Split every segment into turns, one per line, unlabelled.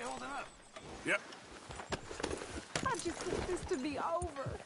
holding up?
Yep.
I just want this to be over.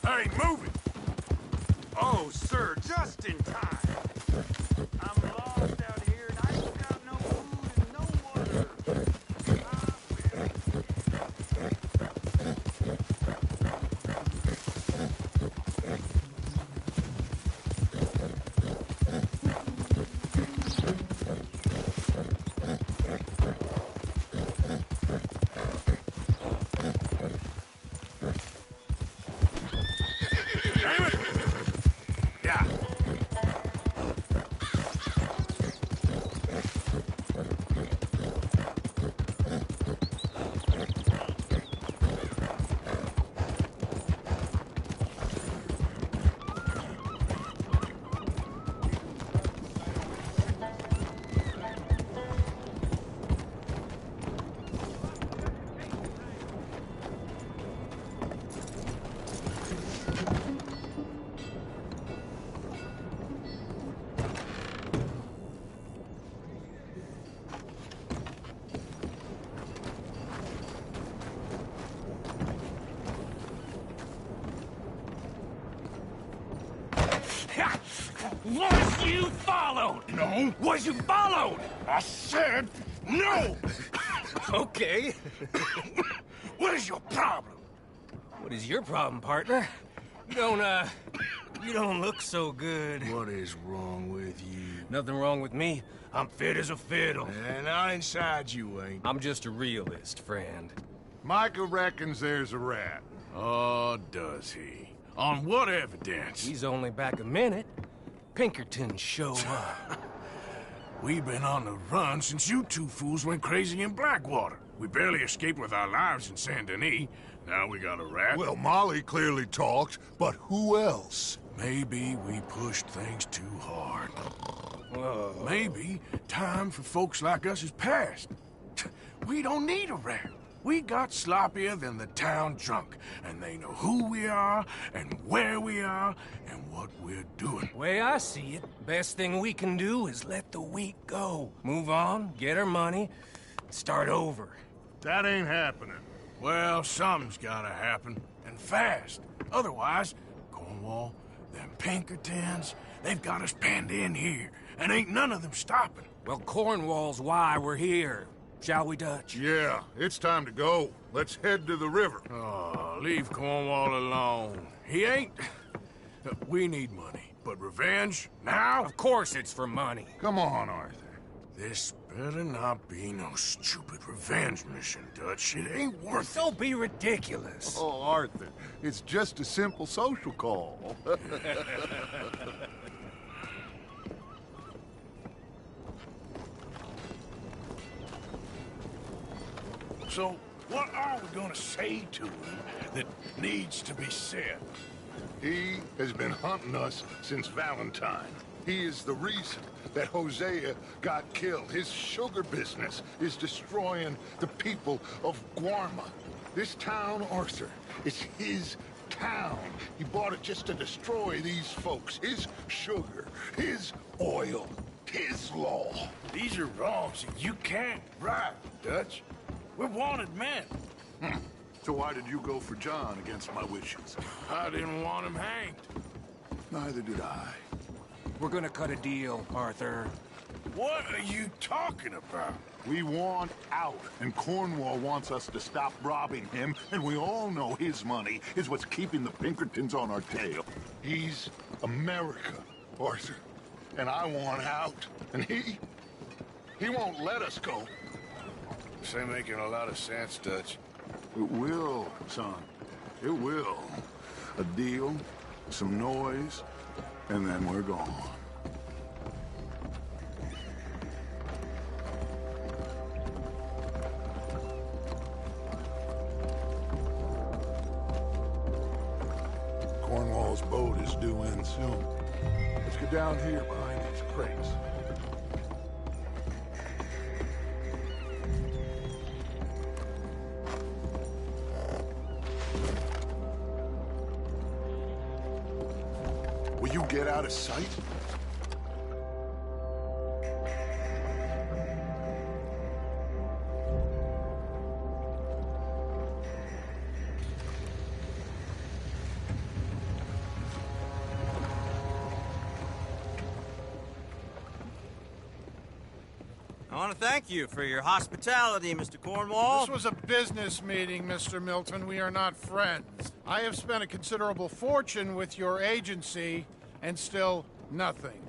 Hey, move it! Oh, sir, just in time. I'm lost out here, and I ain't got no food and no water. Damn it! Yeah. Was you followed? No. Was you followed? I said no.
Okay.
What is your problem?
What is your problem, partner? You don't look so good.
What is wrong with you?
Nothing wrong with me. I'm fit as a fiddle.
And not inside you ain't.
I'm just a realist, friend.
Micah reckons there's a rat.
Oh, does he? On what evidence?
He's only back a minute. Pinkerton show up.
We've been on the run since you two fools went crazy in Blackwater. We barely escaped with our lives in Saint Denis. Now we got a rat.
Well, Molly clearly talked, but who else?
Maybe we pushed things too hard.
Whoa.
Maybe time for folks like us is past. We don't need a rat. We got sloppier than the town drunk, and they know who we are, and where we are, and what we're doing.
Way I see it, best thing we can do is let the week go. Move on, get our money, start over.
That ain't happening.
Well, something's gotta happen, and fast. Otherwise, Cornwall, them Pinkertons, they've got us penned in here, and ain't none of them stopping.
Well, Cornwall's why we're here. Shall we, Dutch?
Yeah, it's time to go. Let's head to the river.
Oh, leave Cornwall alone. He ain't... We need money, but revenge, now?
Of course it's for money.
Come on, Arthur.
This better not be no stupid revenge mission, Dutch. It ain't worth it.
Don't be ridiculous.
Oh, Arthur, it's just a simple social call.
So, what are we gonna say to him that needs to be said?
He has been hunting us since Valentine. He is the reason that Hosea got killed. His sugar business is destroying the people of Guarma. This town, Arthur, is his town. He bought it just to destroy these folks. His sugar, his oil, his law.
These are wrongs that you can't right, Dutch. We're wanted men.
So why did you go for John against my wishes?
I didn't want him hanged.
Neither did I.
We're gonna cut a deal, Arthur.
What are you talking about?
We want out, and Cornwall wants us to stop robbing him, and we all know his money is what's keeping the Pinkertons on our tail. He's America, Arthur, and I want out, and he won't let us go.
This ain't making a lot of sense, Dutch.
It will, son. It will. A deal, some noise, and then we're gone. Cornwall's boat is due in soon. Let's get down here behind these crates. Will you get out of sight?
I want to thank you for your hospitality, Mr. Cornwall.
This was a business meeting, Mr. Milton. We are not friends. I have spent a considerable fortune with your agency, and still nothing.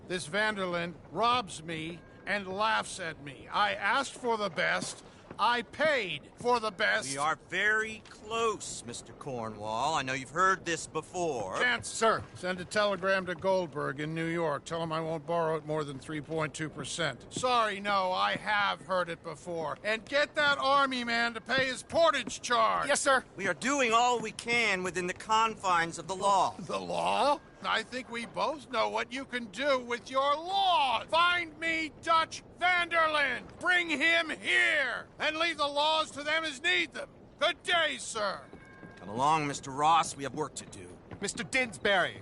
This Vanderlyn robs me and laughs at me. I asked for the best. I paid for the best.
We are very close, Mr. Cornwall. I know you've heard this before.
Chance, sir. Send a telegram to Goldberg in New York. Tell him I won't borrow it more than 3.2%. Sorry, no, I have heard it before. And get that army man to pay his portage charge.
Yes, sir.
We are doing all we can within the confines of the law.
The law? I think we both know what you can do with your law. Find me Dutch Vanderlyn. Bring him here. And leave the laws to them as need them. Good day, sir.
Come along, Mr. Ross. We have work to do.
Mr. Didsbury.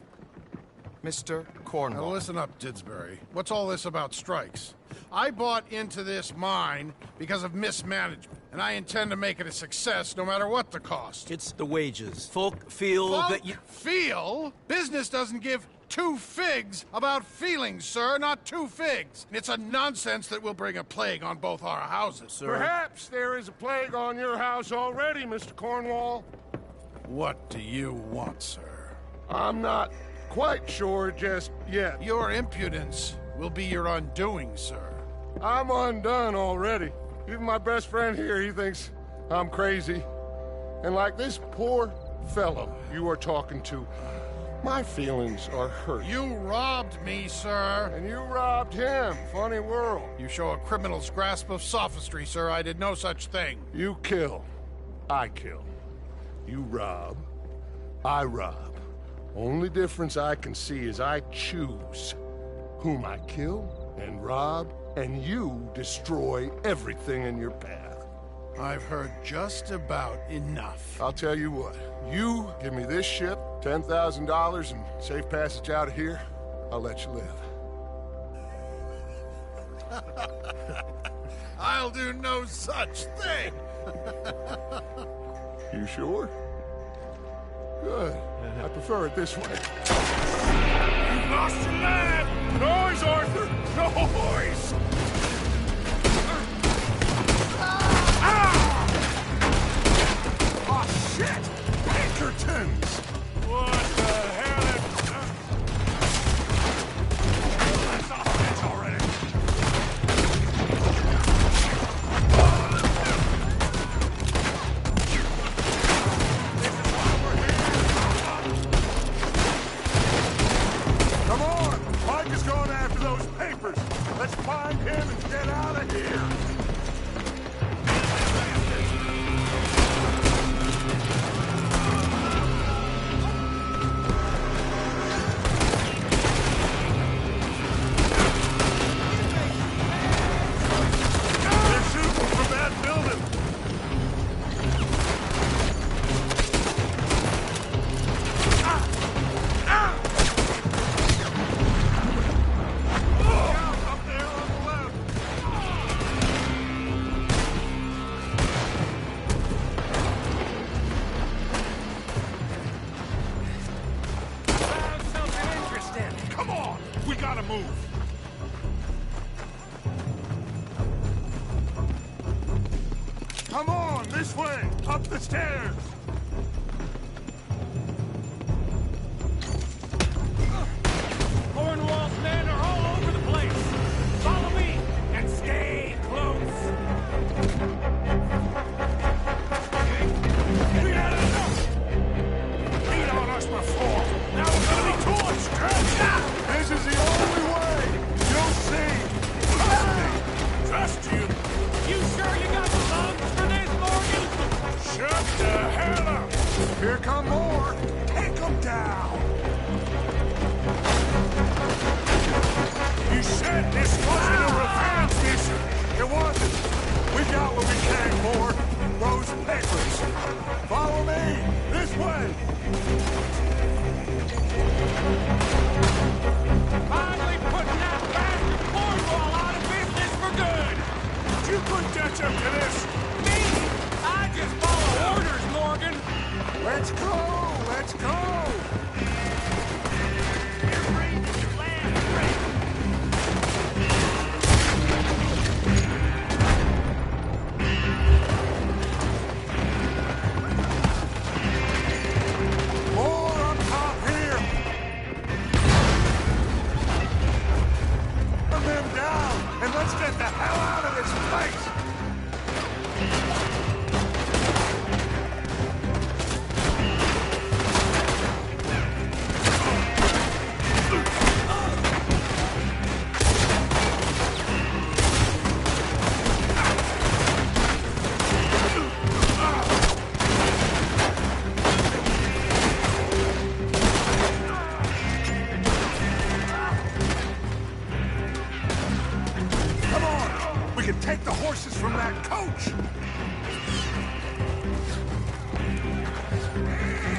Mr. Cornwall.
Now listen up, Didsbury. What's all this about strikes? I bought into this mine because of mismanagement, and I intend to make it a success no matter what the cost.
It's the wages. Folk feel that you...
Feel? Business doesn't give two figs about feelings, sir, not two figs. It's a nonsense that will bring a plague on both our houses, sir.
Perhaps there is a plague on your house already, Mr. Cornwall.
What do you want, sir?
I'm not quite sure just yet.
Your impudence will be your undoing, sir.
I'm undone already. Even my best friend here, he thinks I'm crazy. And like this poor fellow you are talking to, my feelings are hurt.
You robbed me, sir.
And you robbed him. Funny world.
You show a criminal's grasp of sophistry, sir. I did no such thing.
You kill. I kill. You rob. I rob. Only difference I can see is I choose whom I kill and rob, and you destroy everything in your path.
I've heard just about enough.
I'll tell you what. You give me this ship, $10,000, and safe passage out of here, I'll let you live.
I'll do no such thing.
You sure? Good. I prefer it this way. You've lost your lad! Noise, Arthur! Noise! Oh, shit! Pinkertons! What the hell is... That's off the edge already! Come on! Mike is going after those papers! Let's find him and get out of here! gotta move. Come on, this way, up the stairs.
Cornwall's men are all over the place. Follow me and stay close.
We had enough. Beat on us before. Now we're gonna be torched. This is the only way. You'll see. Trust me. Trust you.
You sure you got the lungs for this, Morgan?
Shut the hell up. Here come more. Take them down. You said this wasn't a revenge mission. It wasn't. We got what we came for. Those papers. Follow me. This way.
Finally putting that bastard Cornwall out of business for good.
You couldn't catch up to this.
Me? I just follow orders, Morgan.
Let's go. Let's go.
You're breathing your last breath.
More up top here. Put them down, and let's get the hell out of this place. Come on, we can take the horses from that coach.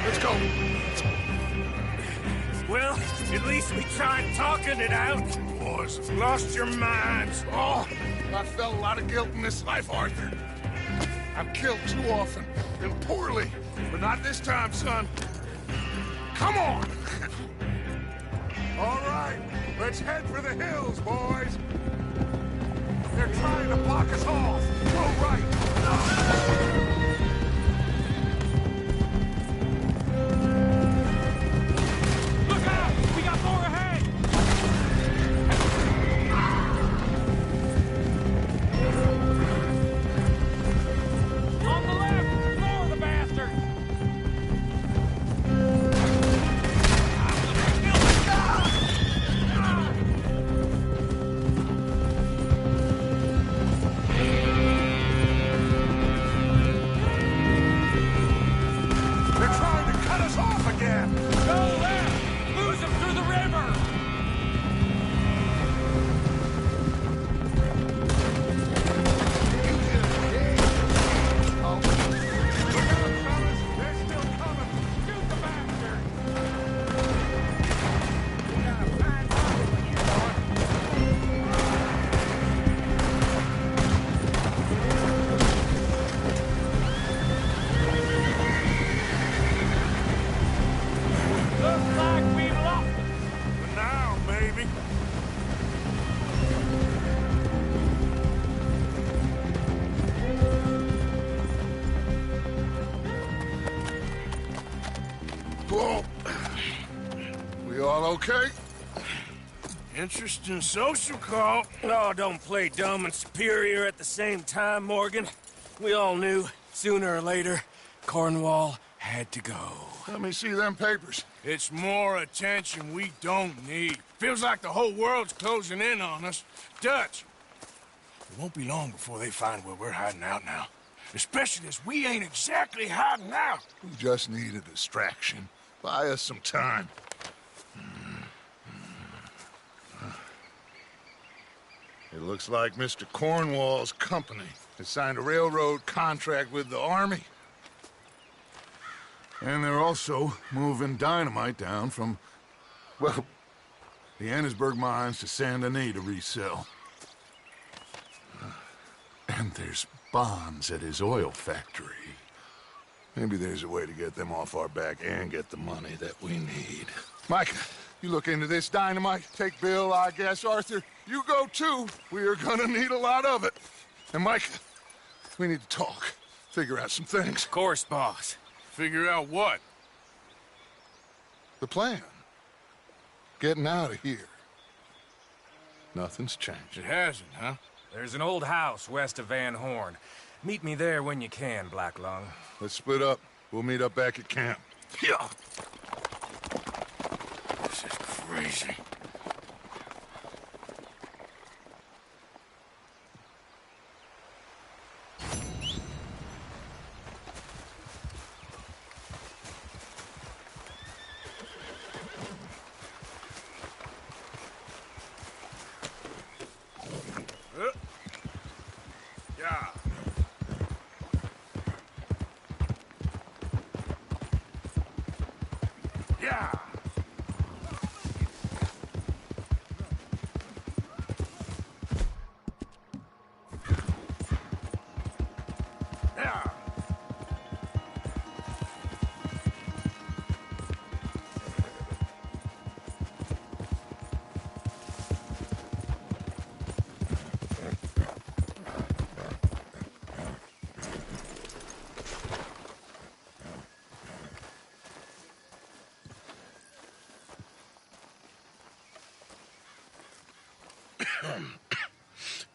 Let's go.
Well, at least we tried talking it out.
Boys have lost your minds. Oh, I felt a lot of guilt in this life, Arthur. I've killed too often, and poorly, but not this time, son. Come on! All right, let's head for the hills, boys. They're trying to block us off. Go right.
Look out! We got more ahead! On the left! Floor the bastard!
They're trying to cut us off again.
Go left! Lose them through the river!
Look out, fellas. They're still coming.
Shoot the bastard! Looks like we've lost them.
For now, baby. Whoa. We all okay? Interesting social call.
Oh, don't play dumb and superior at the same time, Morgan. We all knew, sooner or later, Cornwall had to go.
Let me see them papers. It's more attention we don't need. Feels like the whole world's closing in on us. Dutch, it won't be long before they find where we're hiding out now. Especially as we ain't exactly hiding out. We just need a distraction. Buy us some time. It looks like Mr. Cornwall's company has signed a railroad contract with the army. And they're also moving dynamite down from, well, the Annesburg mines to Saint Denis to resell. And there's bonds at his oil factory. Maybe there's a way to get them off our back and get the money that we need. Mike,
You look into this dynamite. Take Bill, I guess. Arthur, you go too. We are gonna need a lot of it. And Mike, we need to talk. Figure out some things.
Of course, boss.
Figure out what?
The plan. Getting out of here. Nothing's changed.
It hasn't, huh?
There's an old house west of Van Horn. Meet me there when you can, Black Lung.
Let's split up. We'll meet up back at camp.
Yeah. This is crazy. Yeah. Yeah. Yeah.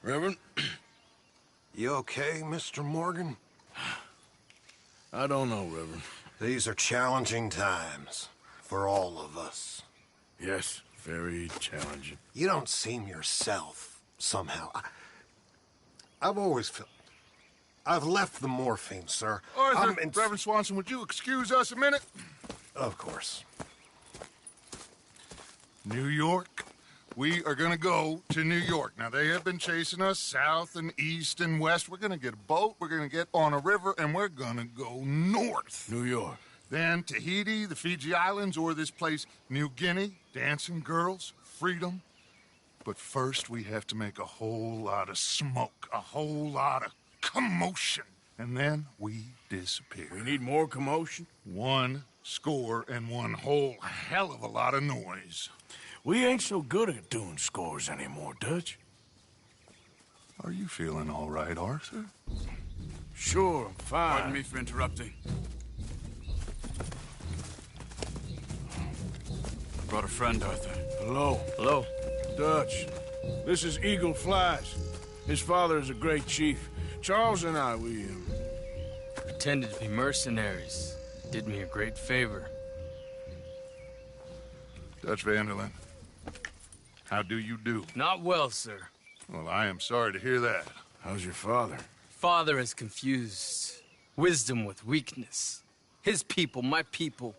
Reverend?
You okay, Mr. Morgan?
I don't know, Reverend.
These are challenging times for all of us.
Yes, very challenging.
You don't seem yourself, somehow. I've always felt... I've left the morphine, sir.
Arthur, Reverend Swanson, would you excuse us a minute?
Of course.
New York? We are gonna go to New York. Now, they have been chasing us south and east and west. We're gonna get a boat, we're gonna get on a river, and we're gonna go north.
New York.
Then Tahiti, the Fiji Islands, or this place, New Guinea, dancing girls, freedom. But first, we have to make a whole lot of smoke, a whole lot of commotion. And then we disappear.
We need more commotion?
1 score and 1 whole hell of a lot of noise.
We ain't so good at doing scores anymore, Dutch.
Are you feeling all right, Arthur?
Sure, I'm fine.
Pardon me for interrupting. I brought a friend, Arthur.
Hello.
Hello.
Dutch. This is Eagle Flies. His father is a great chief. Charles and I, we
pretended to be mercenaries. Did me a great favor.
Dutch Vanderlyn, how do you do?
Not well, sir.
Well, I am sorry to hear that.
How's your father?
Father has confused wisdom with weakness. His people, my people.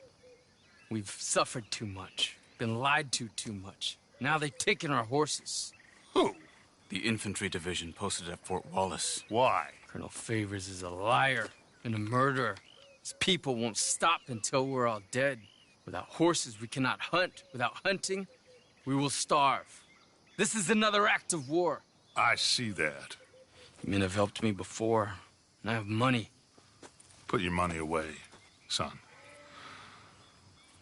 We've suffered too much. Been lied to too much. Now they've taken our horses.
Who?
The infantry division posted at Fort Wallace.
Why?
Colonel Favors is a liar and a murderer. His people won't stop until we're all dead. Without horses, we cannot hunt. Without hunting, we will starve. This is another act of war.
I see that.
Men have helped me before, and I have money.
Put your money away, son.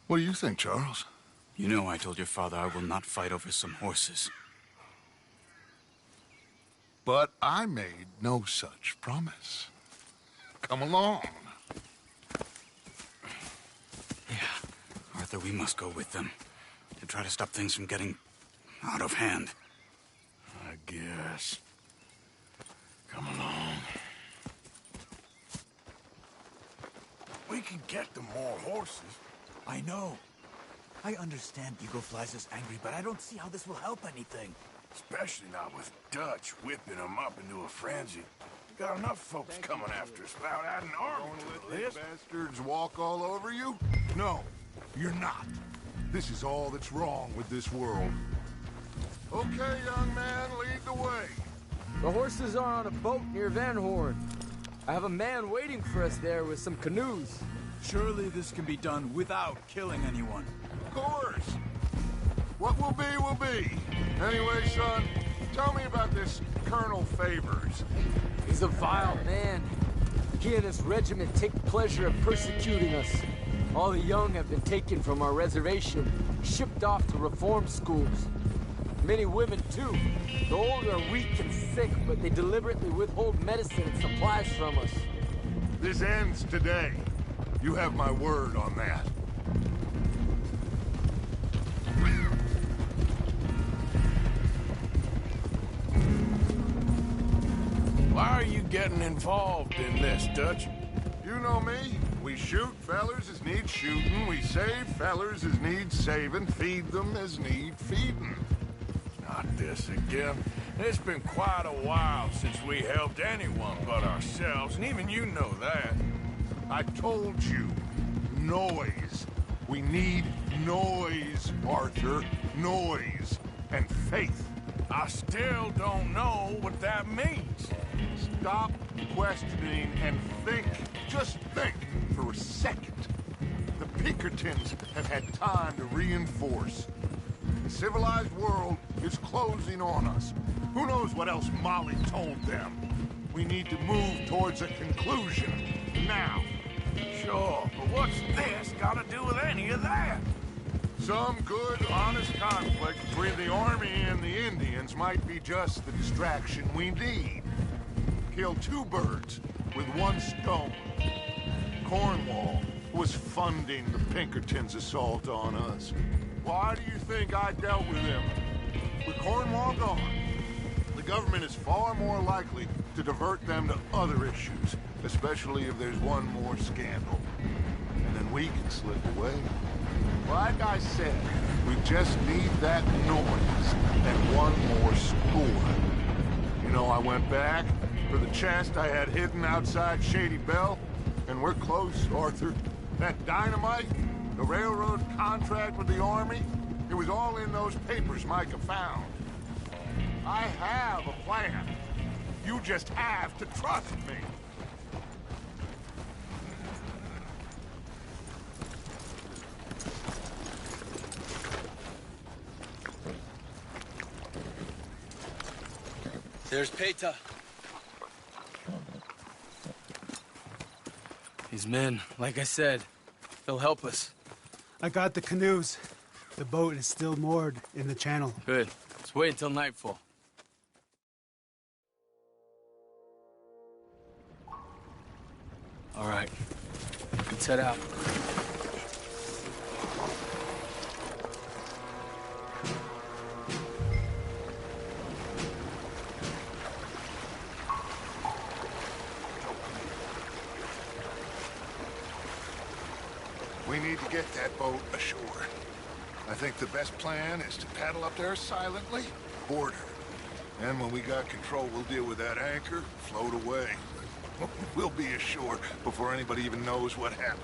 What do you think, Charles?
You know I told your father I will not fight over some horses.
But I made no such promise. Come along.
Yeah, Arthur, we must go with them to try to stop things from getting out of hand.
I guess. Come along. We can get them more horses.
I know. I understand Eagle Flies is angry, but I don't see how this will help anything.
Especially not with Dutch whipping them up into a frenzy. We got enough folks coming after us without adding an army to the list.
Bastards walk all over you? No, you're not. This is all that's wrong with this world. Okay, young man, lead the way.
The horses are on a boat near Van Horn. I have a man waiting for us there with some canoes.
Surely this can be done without killing anyone.
Of course. What will be, will be. Anyway, son, tell me about this Colonel Favors.
He's a vile man. He and his regiment take pleasure in persecuting us. All the young have been taken from our reservation. shipped off to reform schools. Many women, too. The old are weak and sick, but they deliberately withhold medicine and supplies from us.
This ends today. You have my word on that.
Why are you getting involved in this, Dutch?
You know me. We shoot fellers as need shooting. We save fellers as need saving. Feed them as need feeding.
Not this again. It's been quite a while since we helped anyone but ourselves, and even you know that.
I told you. Noise. We need noise, Arthur. Noise. And faith.
I still don't know what that means.
Stop questioning and think. Just think for a second. The Pinkertons have had time to reinforce. The civilized world is closing on us. Who knows what else Molly told them? We need to move towards a conclusion. Now.
Sure, but what's this got to do with any of that?
Some good, honest conflict between the army and the Indians might be just the distraction we need. Kill two birds with one stone. Cornwall was funding the Pinkertons' assault on us. Why do you think I dealt with them? With Cornwall gone, the government is far more likely to divert them to other issues, especially if there's one more scandal. And then we can slip away. Like I said, we just need that noise and one more score. You know, I went back for the chest I had hidden outside Shady Belle, and we're close, Arthur. That dynamite, the railroad contract with the army, it was all in those papers Micah found. I have a plan. You just have to trust me.
There's Peta. These men, like I said, they'll help us.
I got the canoes. The boat is still moored in the channel.
Good. Let's wait until nightfall. All right. Let's head out.
We need to get that boat ashore. I think the best plan is to paddle up there silently, board her. And when we got control, we'll deal with that anchor, float away. We'll be ashore before anybody even knows what happened.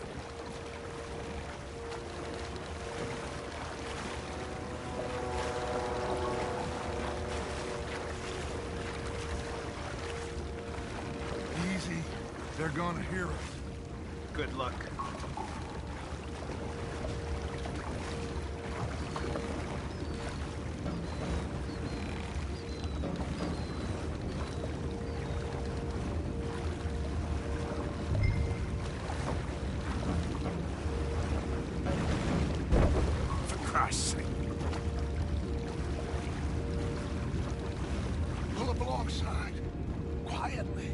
Easy. They're gonna hear us.
Good luck.
Pull up alongside. Quietly.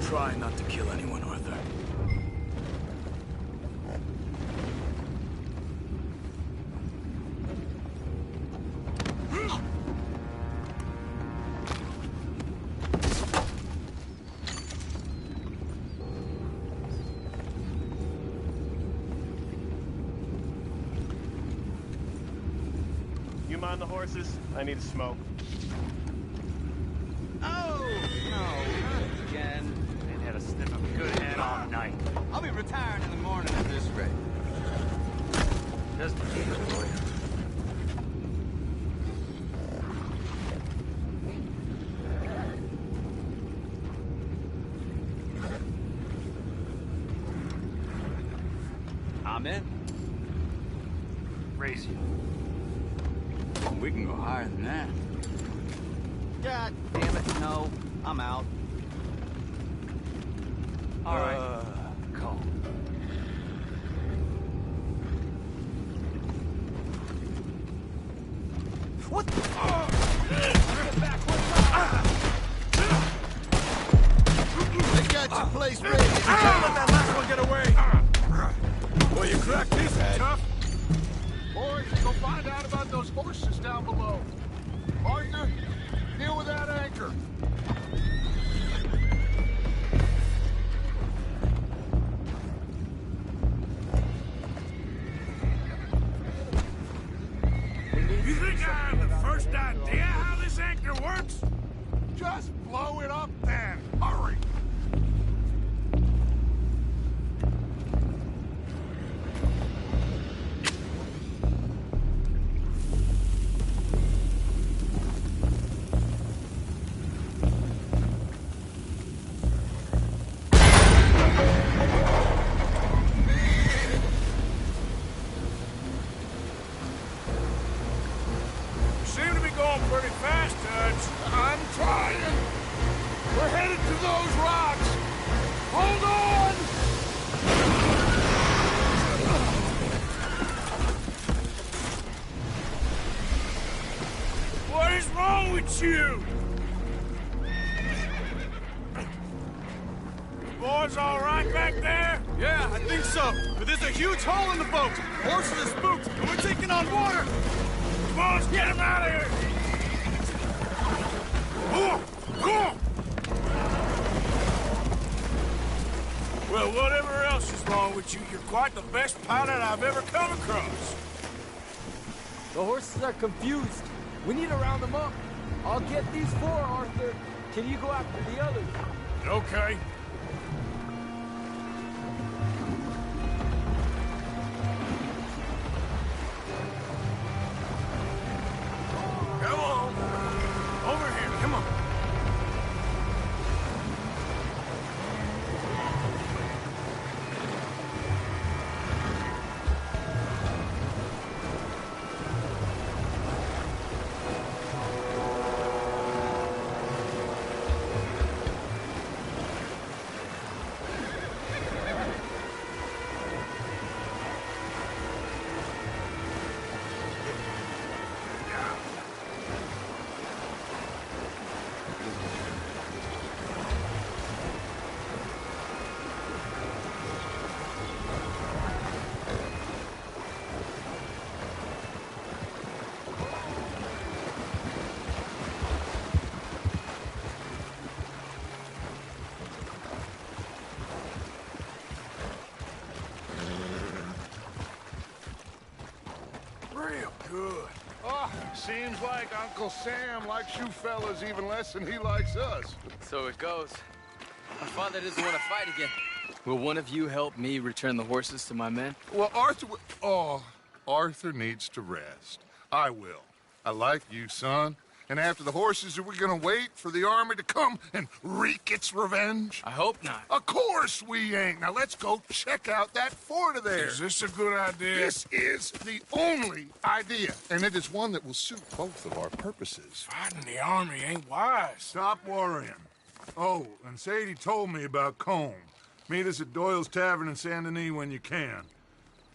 Try not to kill anyone, Arthur.
You mind the horses? I need a smoke.
Oh, no, not again. Ain't had a sniff of good head all night. I'll be retiring in the morning at this rate. Just a tease for you. I'm in. Race you.
We can go higher than that.
God damn it, no. I'm out. All right.
Calm.
What the? Get back, they got your place ready.
Can't let that last one get away! Well, you cracked this head. Tough.
Boys, go find out about those horses down below. Partner, deal with that anchor.
You think I have the first idea how this anchor works?
Just blow it up then. Hurry.
You seem to be going pretty fast, Dutch.
I'm trying. We're headed to those rocks. Hold on!
What is wrong with you? The boys all right back there?
Yeah, I think so. But there's a huge hole in the boat. Horses are spooked, and we're taking on water.
Come on, let's get him out of here! Well, whatever else is wrong with you, you're quite the best pilot I've ever come across.
The horses are confused. We need to round them up. I'll get these four, Arthur. Can you go after the others?
Okay. Come on. Over here, come on. Real good.
Oh, seems like Uncle Sam likes you fellas even less than he likes us.
So it goes. My father doesn't want to fight again. Will one of you help me return the horses to my men?
Well, Arthur needs to rest. I will. I like you, son. And after the horses, are we gonna wait for the army to come and wreak its revenge?
I hope not.
Of course we ain't. Now let's go check out that fort of theirs.
Is this a good idea?
This is the only idea, and it is one that will suit both of our purposes.
Fighting the army ain't wise.
Stop worrying. Oh, and Sadie told me about Combe. Meet us at Doyle's Tavern in Saint Denis when you can.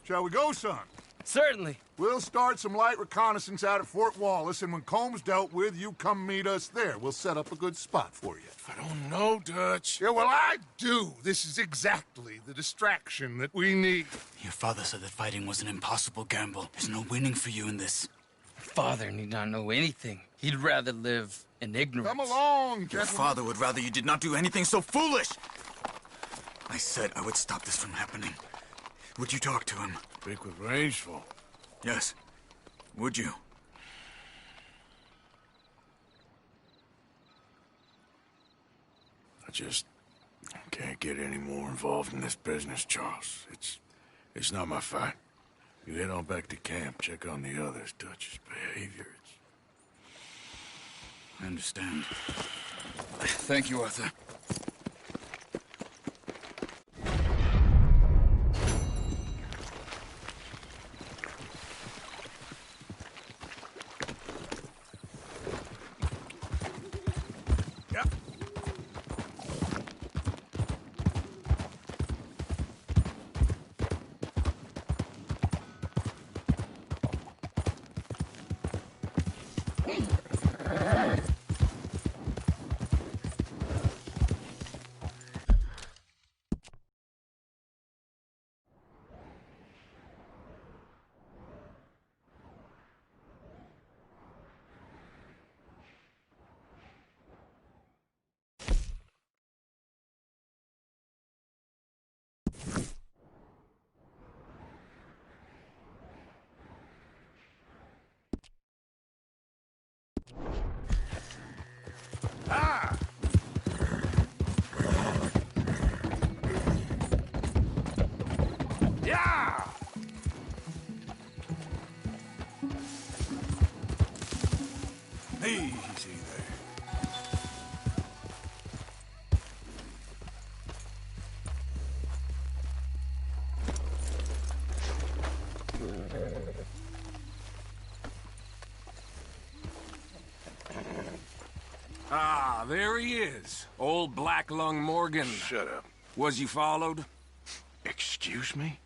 Shall we go, son?
Certainly.
We'll start some light reconnaissance out at Fort Wallace, and when Combs dealt with, you come meet us there. We'll set up a good spot for you.
I don't know, Dutch.
Yeah, well, I do. This is exactly the distraction that we need.
Your father said that fighting was an impossible gamble. There's no winning for you in this.
Father need not know anything. He'd rather live in ignorance.
Come along,
Your
gentlemen.
father would rather you did not do anything so foolish. I said I would stop this from happening. Would you talk to him?
Speak with Rangeful.
Yes. Would you?
I just can't get any more involved in this business, Charles. It's not my fight. You head on back to camp, check on the others, Dutch's behavior.
I understand. Thank you, Arthur.
Ah! Yeah! Easy there.
Ah, there he is. Old Black Lung Morgan.
Shut up.
Was you followed?
Excuse me?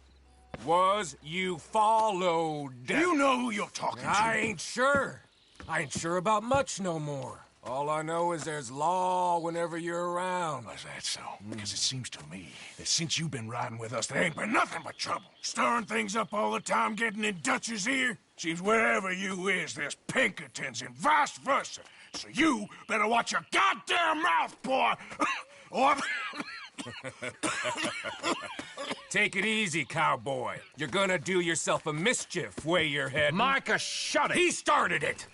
Was you followed?
You know who you're talking to.
I ain't sure. I ain't sure about much no more. All I know is there's law whenever you're around.
Is that so? Because it seems to me that since you've been riding with us, there ain't been nothing but trouble. Stirring things up all the time, getting in Dutch's ear. Seems wherever you is, there's Pinkertons and vice versa. So you better watch your goddamn mouth, boy! Or...
Take it easy, cowboy. You're gonna do yourself a mischief way you're heading.
Micah, shut it!
He started it!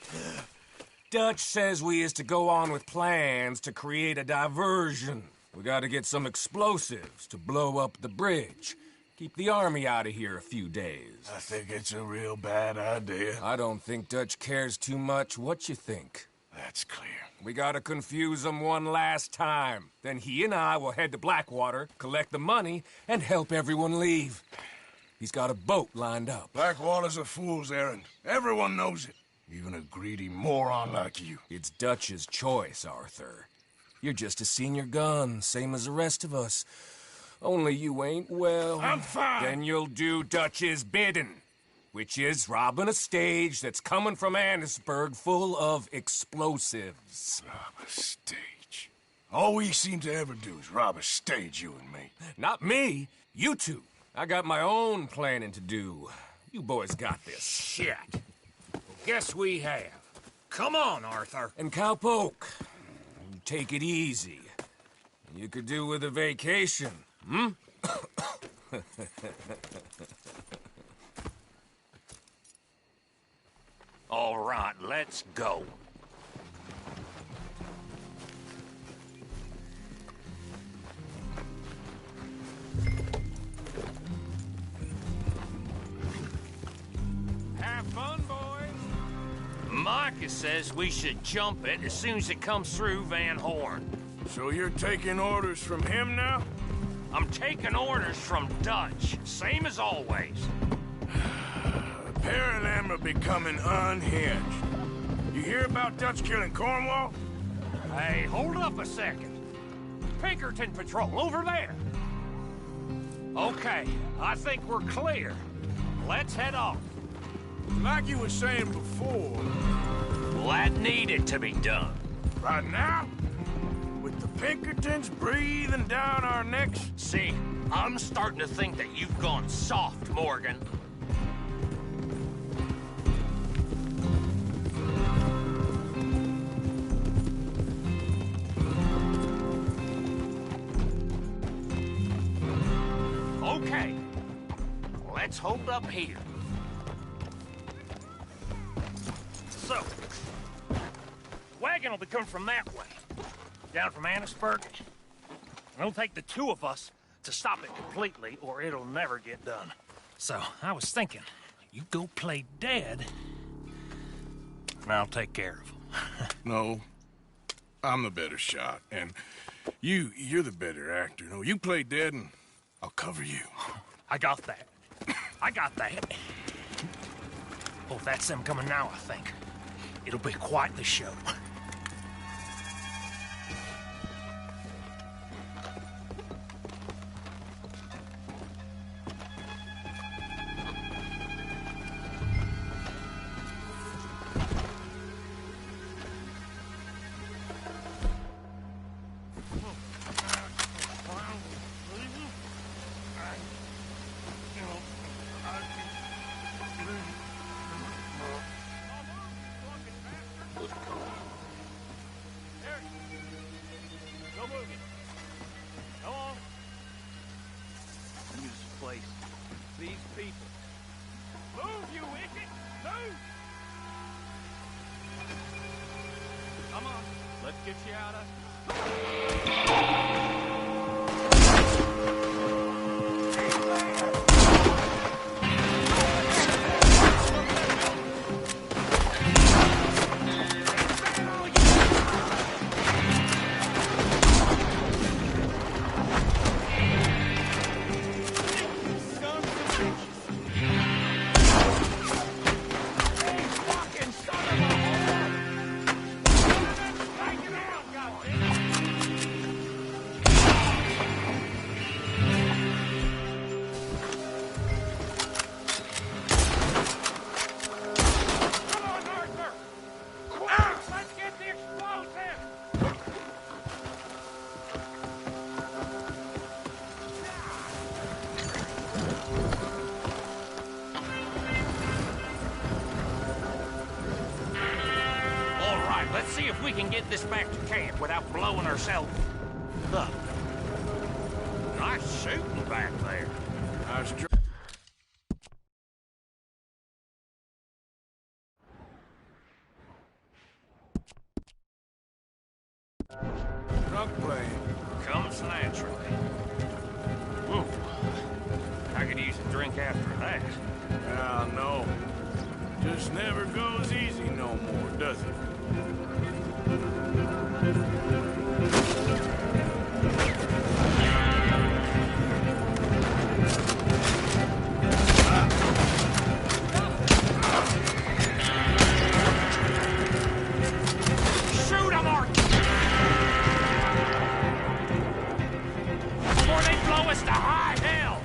Dutch says we is to go on with plans to create a diversion. We gotta get some explosives to blow up the bridge. Keep the army out of here a few days.
I think it's a real bad idea.
I don't think Dutch cares too much what you think.
That's clear.
We gotta confuse him one last time. Then he and I will head to Blackwater, collect the money, and help everyone leave. He's got a boat lined up.
Blackwater's a fool's errand. Everyone knows it. Even a greedy moron like you.
It's Dutch's choice, Arthur. You're just a senior gun, same as the rest of us. Only you ain't well.
I'm fine.
Then you'll do Dutch's bidding, which is robbing a stage that's coming from Annisburg full of explosives.
Rob a stage. All we seem to ever do is rob a stage, you and me.
Not me. You two. I got my own planning to do. You boys got this.
Shit. Guess we have. Come on, Arthur.
And Cowpoke, take it easy. You could do with a vacation, hmm?
All right, let's go.
Have fun, boys.
Micah says we should jump it as soon as it comes through Van Horn.
So you're taking orders from him now?
I'm taking orders from Dutch, same as always.
The pair of them are becoming unhinged. You hear about Dutch killing Cornwall?
Hey, hold up a second. Pinkerton Patrol, over there. Okay, I think we're clear. Let's head off.
Like you were saying before...
Well, that needed to be done.
Right now? With the Pinkertons breathing down our necks?
See, I'm starting to think that you've gone soft, Morgan. Okay, let's hold up here. So, wagon will be coming from that way, down from Annisburg. It'll take the two of us to stop it completely, or it'll never get done. So, I was thinking, you go play dead, and I'll take care of him.
No, I'm the better shot, and you're the better actor. No, you play dead, and I'll cover you.
I got that. I got that. Oh, that's them coming now, I think. It'll be quite the show. moving. Go on. This place. These people. Move, you wicked! Move! Come on. Let's get you out of... Let's see if we can get this back to camp without blowing ourselves up. Nice shooting back there.
Drunk playing.
Comes naturally. Ooh. I could use a drink after that.
Ah, no. Just never goes easy no more, does it?
Shoot 'em, Art! Before they blow us to high hell!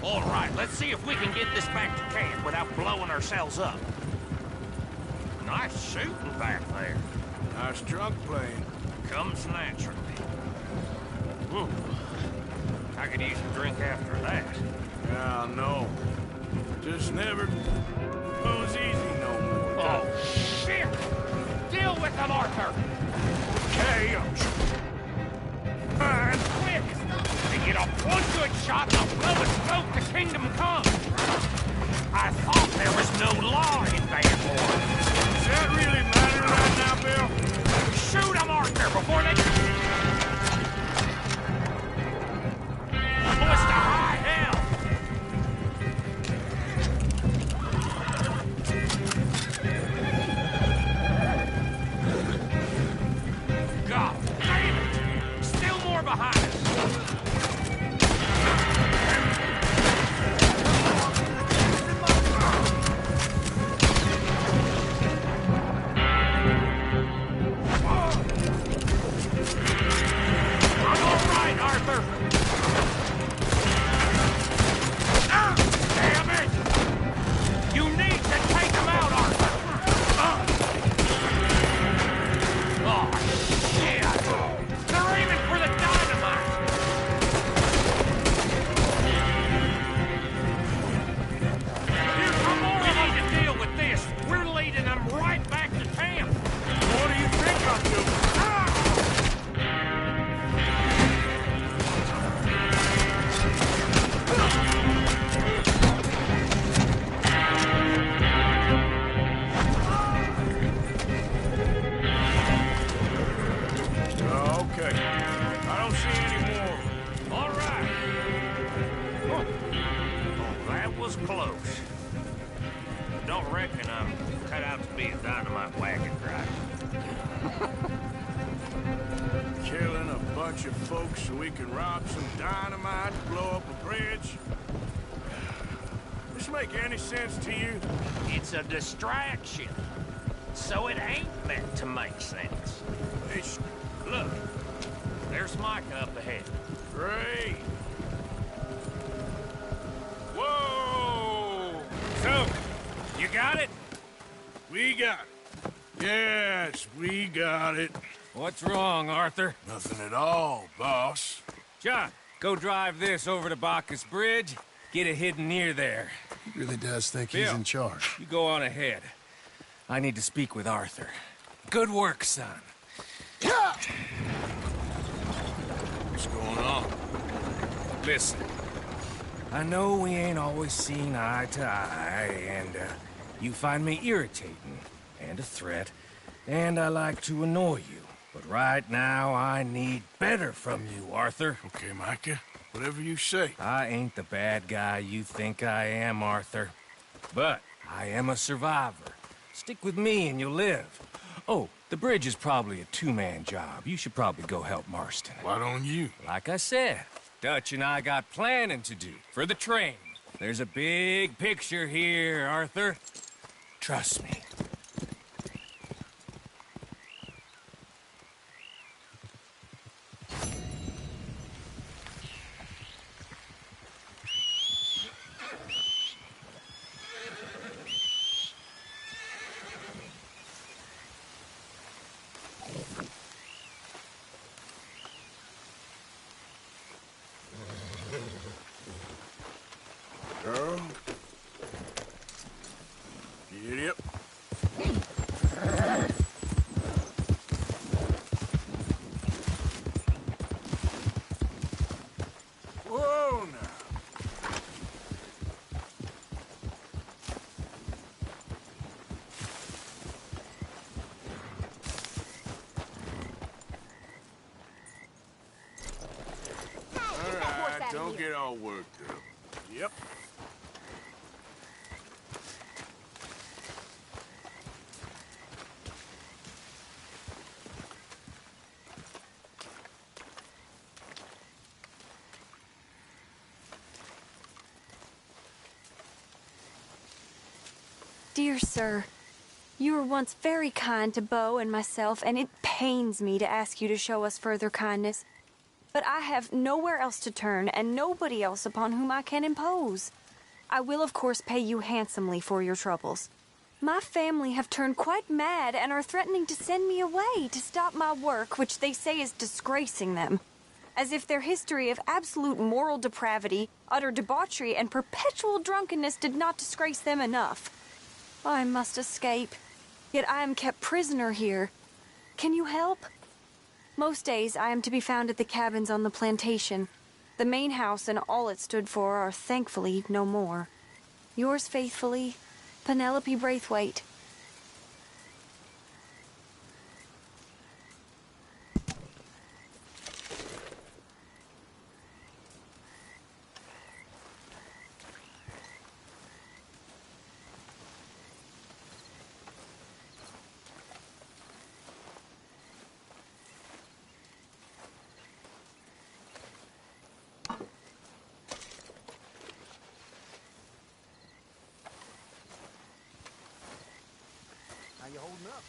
All right, let's see if we can get this back to camp without blowing ourselves up. Nice shooting back there.
Nice drunk playing.
Comes naturally. Ooh. I could use a drink after that.
Ah, no. Just never goes easy no more.
Oh, shit! Deal with them, Arthur!
Okay,
Burn quick! To get off one good shot, I'll blow a smoke to Kingdom Come! I thought there was no law in Vanport.
Does that really matter right now, Bill?
Shoot 'em, Arthur, before they... Blow us to high hell! God damn it! Still more behind us! Oh, that was close. Don't reckon I'm cut out to be a dynamite wagon driver.
Killing a bunch of folks so we can rob some dynamite and blow up a bridge? This make any sense to you?
It's a distraction, so it ain't meant to make sense. Look, there's Micah up ahead.
Great. Whoa!
So, you got it?
We got it. Yes, we got it.
What's wrong, Arthur?
Nothing at all, boss.
John, go drive this over to Bacchus Bridge. Get it hidden near there.
He really does think
Bill,
he's in charge.
You go on ahead. I need to speak with Arthur. Good work, son.
What's going on?
Listen, I know we ain't always seen eye to eye, and you find me irritating and a threat, and I like to annoy you. But right now, I need better from you, Arthur.
Okay, Micah. Whatever you say.
I ain't the bad guy you think I am, Arthur. But I am a survivor. Stick with me and you'll live. Oh, the bridge is probably a two-man job. You should probably go help Marston.
Why don't you?
Like I said, Dutch and I got planning to do for the train. There's a big picture here, Arthur. Trust me.
Girl. Get up. Whoa, now. All right, don't get all worked up. Yep.
Dear sir, you were once very kind to Beau and myself, and it pains me to ask you to show us further kindness. But I have nowhere else to turn, and nobody else upon whom I can impose. I will, of course, pay you handsomely for your troubles. My family have turned quite mad and are threatening to send me away to stop my work, which they say is disgracing them. As if their history of absolute moral depravity, utter debauchery, and perpetual drunkenness did not disgrace them enough. I must escape, yet I am kept prisoner here. Can you help? Most days I am to be found at the cabins on the plantation. The main house and all it stood for are thankfully no more. Yours faithfully, Penelope Braithwaite.
How you holding up?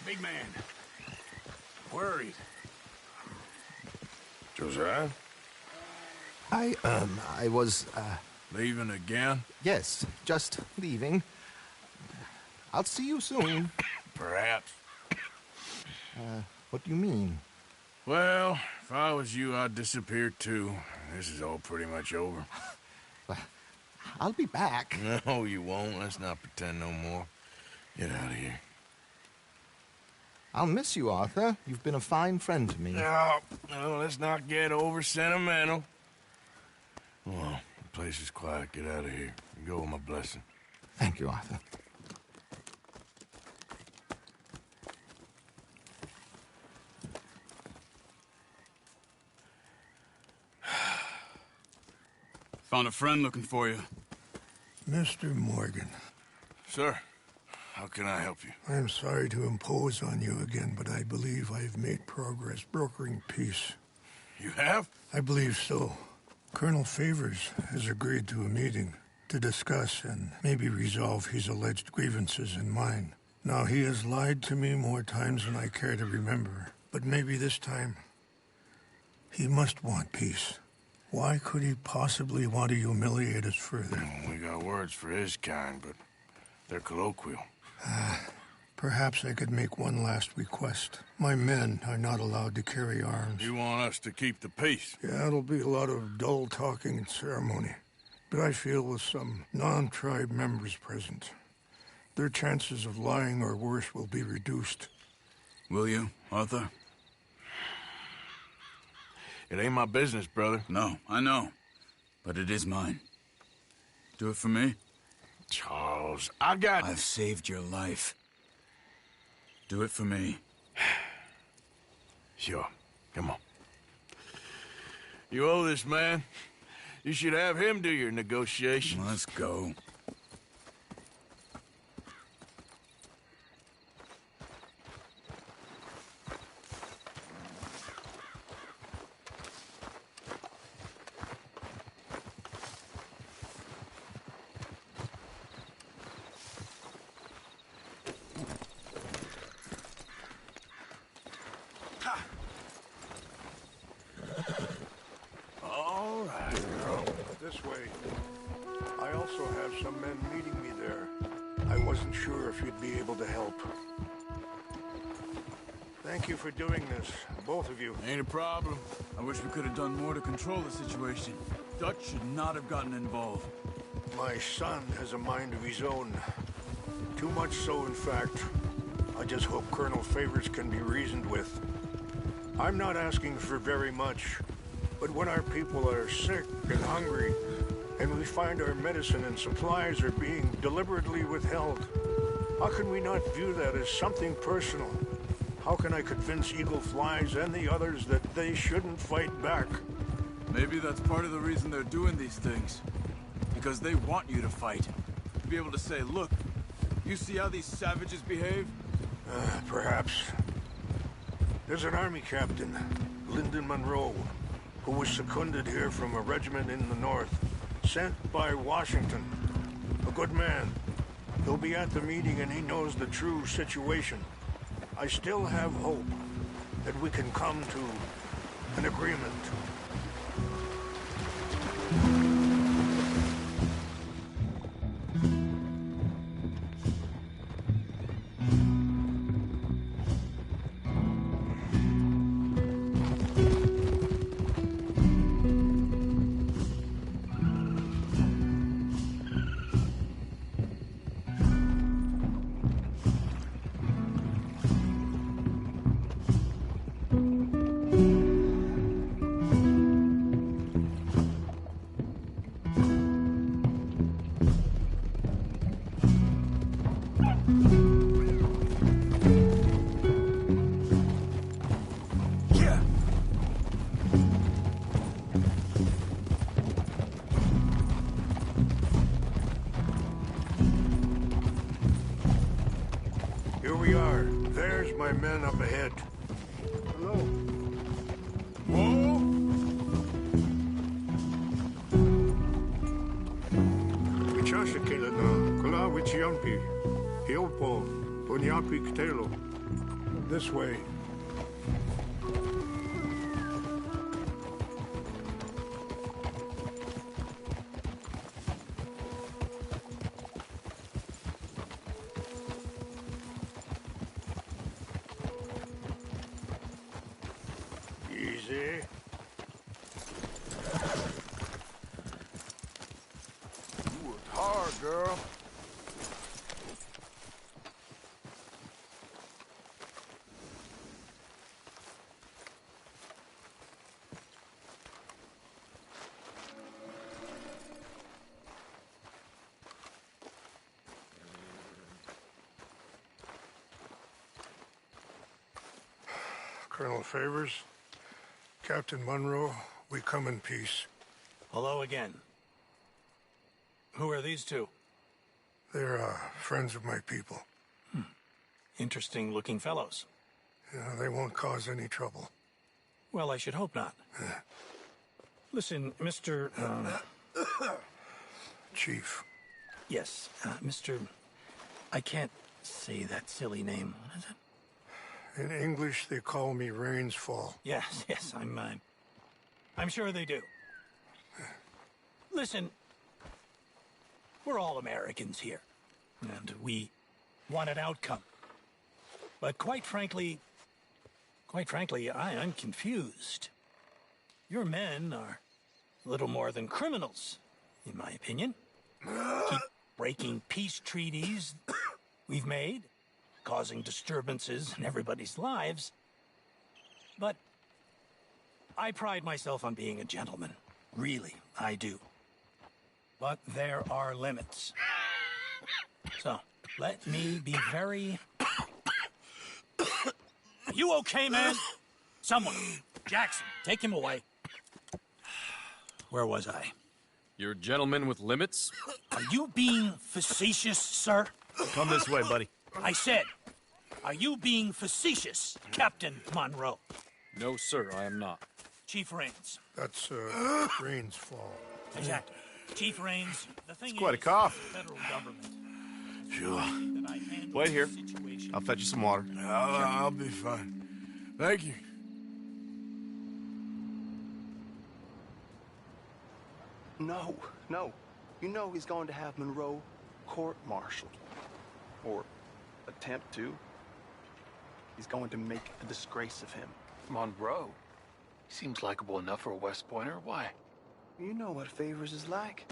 Big man. Worried. Josiah?
I was,
Leaving again?
yes, just leaving. I'll see you soon.
Perhaps.
What do you mean?
Well, if I was you, I'd disappear too. This is all pretty much over.
I'll be back.
No, you won't. Let's not pretend no more. Get out of here.
I'll miss you, Arthur. You've been a fine friend to me.
No, let's not get over sentimental. Well, the place is quiet. Get out of here. You go with my blessing.
Thank you, Arthur.
Found a friend looking for you.
Mr. Morgan.
Sir, how can I help you?
I am sorry to impose on you again, but I believe I've made progress brokering peace.
You have?
I believe so. Colonel Favors has agreed to a meeting to discuss and maybe resolve his alleged grievances and mine. Now, he has lied to me more times than I care to remember, but maybe this time he must want peace. Why could he possibly want to humiliate us further?
We got words for his kind, but they're colloquial.
Perhaps I could make one last request. My men are not allowed to carry arms.
You want us to keep the peace?
Yeah, it'll be a lot of dull talking and ceremony. But I feel with some non-tribe members present, their chances of lying or worse will be reduced.
Will you, Arthur?
It ain't my business, brother.
No, I know. But it is mine. Do it for me?
Charles, I've
saved your life. Do it for me.
Sure. Come on. You owe this man. You should have him do your negotiations.
Let's go.
This way. I also have some men meeting me there. I wasn't sure if you'd be able to help. Thank you for doing this, both of you.
Ain't a problem.
I wish we could have done more to control the situation. Dutch should not have gotten involved.
My son has a mind of his own. Too much so, in fact. I just hope Colonel Favors can be reasoned with. I'm not asking for very much. But when our people are sick and hungry, and we find our medicine and supplies are being deliberately withheld, how can we not view that as something personal? How can I convince Eagle Flies and the others that they shouldn't fight back?
Maybe that's part of the reason they're doing these things. Because they want you to fight. To be able to say, look, you see how these savages behave?
Perhaps. There's an army captain, Lyndon Monroe, who was seconded here from a regiment in the north, sent by Washington. A good man. He'll be at the meeting and he knows the true situation. I still have hope that we can come to an agreement. Here we are. There's my men up ahead. Hello. Whoa! Wichashakila na kula wichiampi. Hiopo, Onyapi Ktelo.
This way. Easy. You worked hard, girl. Colonel Favors, Captain Monroe, we come in peace.
Hello again. Who are these two?
They're friends of my people.
Interesting looking fellows.
Yeah, they won't cause any trouble.
Well, I should hope not. Listen, Mr.
Chief.
Yes, Mr. I can't say that silly name. What is it?
In English, they call me Rains Fall.
Yes, I'm sure they do. Listen, we're all Americans here, and we want an outcome. But quite frankly, I'm confused. Your men are a little more than criminals, in my opinion. Keep breaking peace treaties we've made, causing disturbances in everybody's lives. But I pride myself on being a gentleman. Really, I do. But there are limits. So, let me be very... You okay, man? Someone. Jackson, take him away. Where was I?
You're a gentleman with limits?
Are you being facetious, sir?
Come this way, buddy.
I said, are you being facetious, Captain Monroe?
No, sir, I am not.
Chief Rains.
That's, Rains Fall.
Exactly. Chief Rains, the thing
It's quite a
is,
cough.
the federal government.
Sure.
Wait
here. I'll fetch you some water.
I'll be fine. Thank you.
No. You know he's going to have Monroe court-martialed. Or attempt to. He's going to make a disgrace of him.
Monroe? He seems likable enough for a West Pointer. Why?
You know what Favors is like.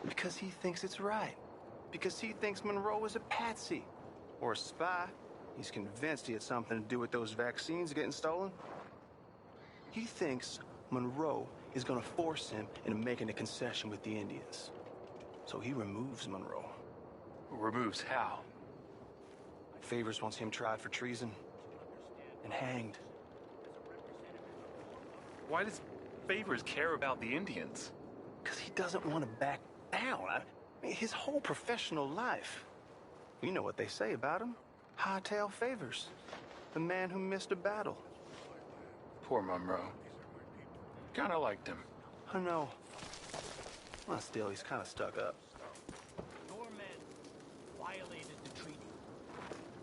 Because he thinks it's right. Because he thinks Monroe is a patsy. Or a spy. He's convinced he had something to do with those vaccines getting stolen. He thinks Monroe is going to force him into making a concession with the Indians. So he removes Monroe.
Removes how?
Favors wants him tried for treason and hanged.
Why does Favors care about the Indians?
Because he doesn't want to back down. I mean, his whole professional life. You know what they say about him. Hightail Favors. The man who missed a battle.
Poor Monroe. Kinda liked him.
I know. Well, still, he's kind of stuck up.
Your men violated the treaty.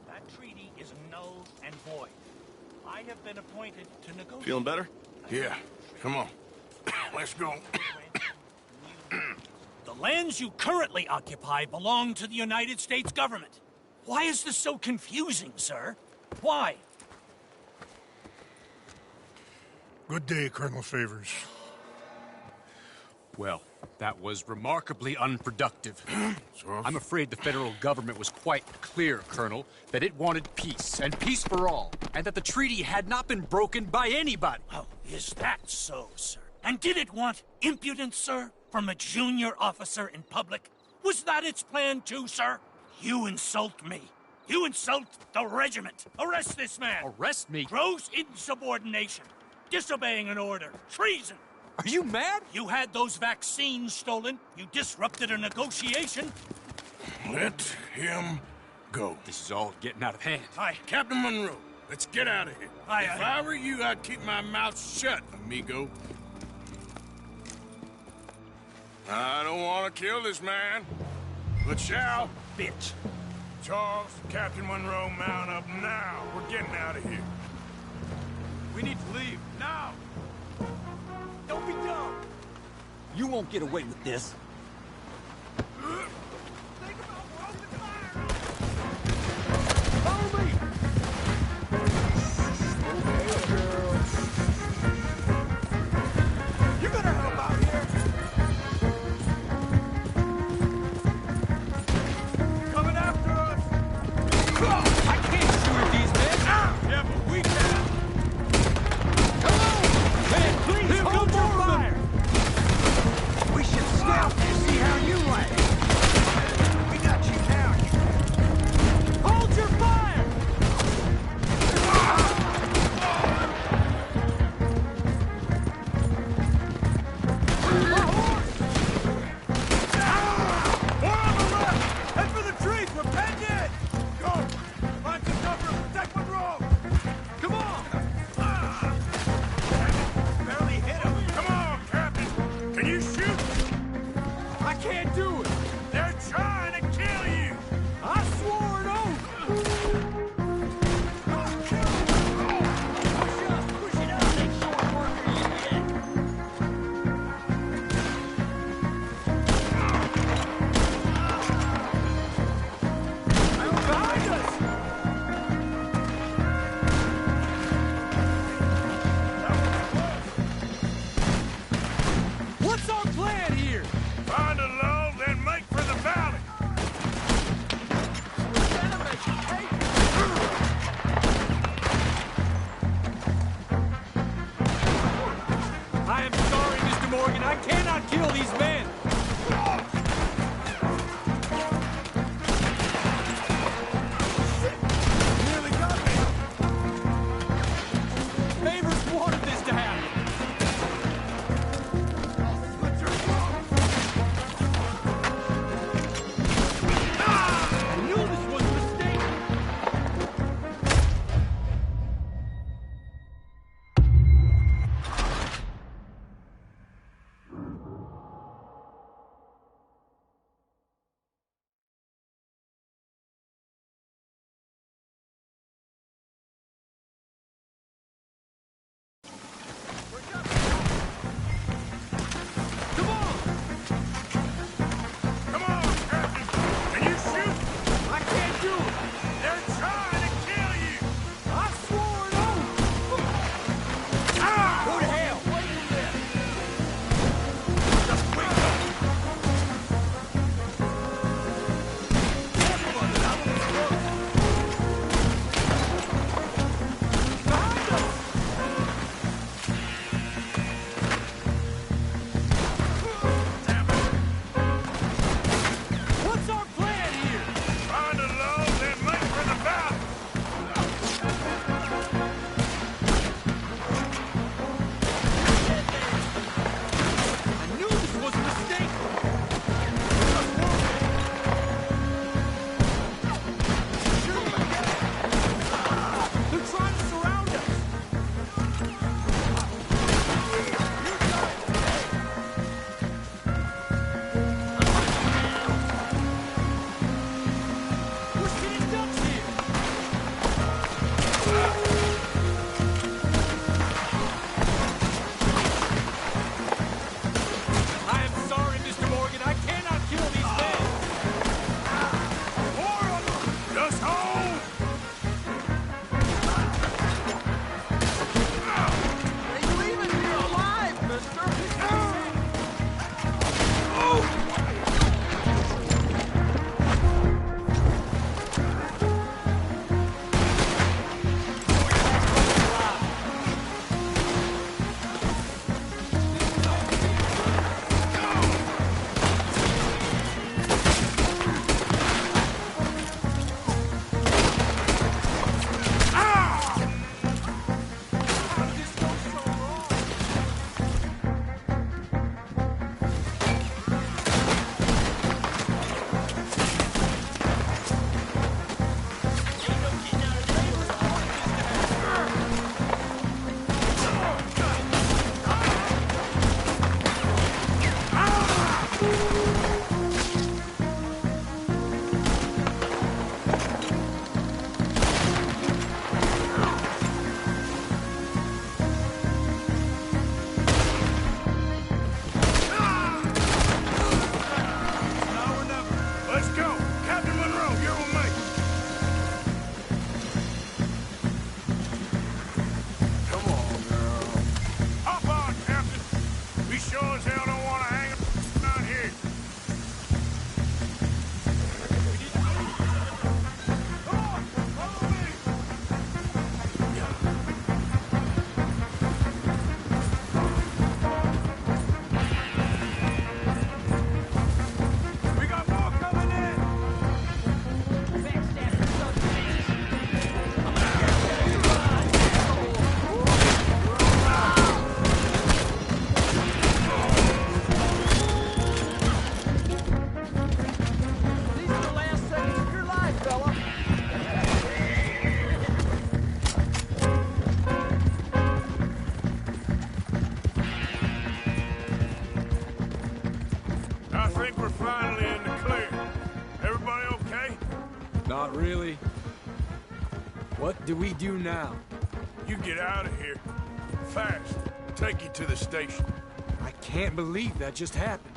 That treaty is null and void. I have been appointed to negotiate.
Feeling better?
Yeah. Come on. Let's go.
The lands you currently occupy belong to the United States government. Why is this so confusing, sir? Why?
Good day, Colonel Favors.
Well, that was remarkably unproductive. I'm afraid the federal government was quite clear, Colonel, that it wanted peace, and peace for all, and that the treaty had not been broken by anybody.
Oh, is that so, sir? And did it want impudence, sir, from a junior officer in public? Was that its plan too, sir? You insult me. You insult the regiment. Arrest this man.
Arrest me?
Gross insubordination. Disobeying an order. Treason.
Are you mad?
You had those vaccines stolen. You disrupted a negotiation.
Let him go.
This is all getting out of hand.
Aye.
Captain Monroe, let's get out of here.
Aye,
if
aye.
I were you, I'd keep my mouth shut, amigo. I don't want to kill this man, but shall.
Bitch.
Charles, Captain Monroe, mount up now. We're getting out of here.
We need to leave, now!
Don't be dumb!
You won't get away with this.
Follow me!
You're gonna help out here!
Coming after us! I can't shoot at these men! Yeah, but we can! Come on! Man, please, hold your fire!
We should scout and see how you like. We got you now.
Hold your fire!
Head for the trees! We're penned in! Go! Find some cover and protect Monroe! Come on!
Barely hit him. Come on, Captain. Can you shoot?
I can't do it!
They're trying to kill you.
I swore an oath! Behind us! What's our plan here?
Find a lull, then make for the valley.
I am sorry, Mr. Morgan. I cannot kill these men.
Nearly got me.
Favors wanted this to happen. I knew this was a mistake. Not really. What do we do now?
You get out of here. Fast. Take you to the station.
I can't believe that just happened.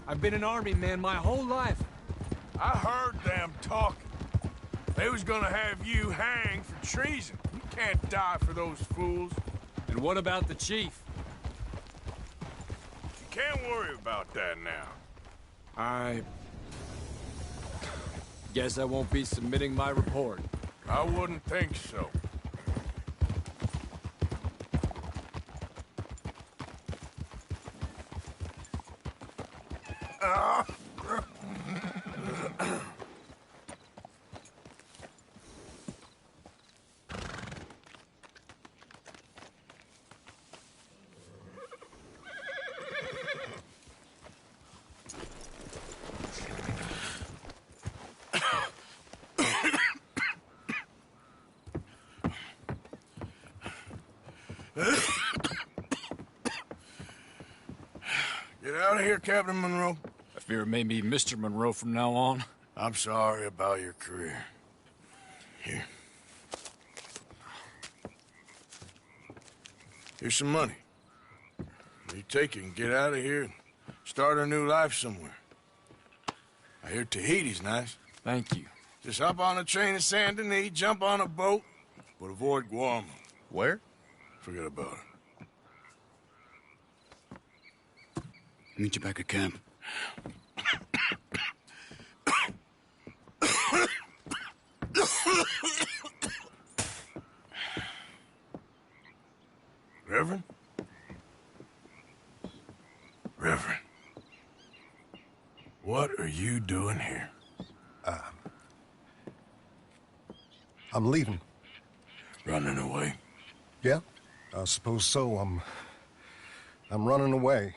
I've been an army man my whole life.
I heard them talking. They was gonna have you hanged for treason. You can't die for those fools.
And what about the chief?
You can't worry about that now.
I guess I won't be submitting my report.
I wouldn't think so. Get out of here, Captain Monroe.
I fear it may be Mr. Monroe from now on.
I'm sorry about your career. Here. Here's some money. You take it and get out of here and start a new life somewhere. I hear Tahiti's nice.
Thank you.
Just hop on a train to Saint Denis, jump on a boat, but avoid Guam.
Where?
Forget about it.
Meet you back at camp.
Reverend? Reverend. What are you doing here?
I'm leaving.
Running away?
Yeah, I suppose so. I'm running away.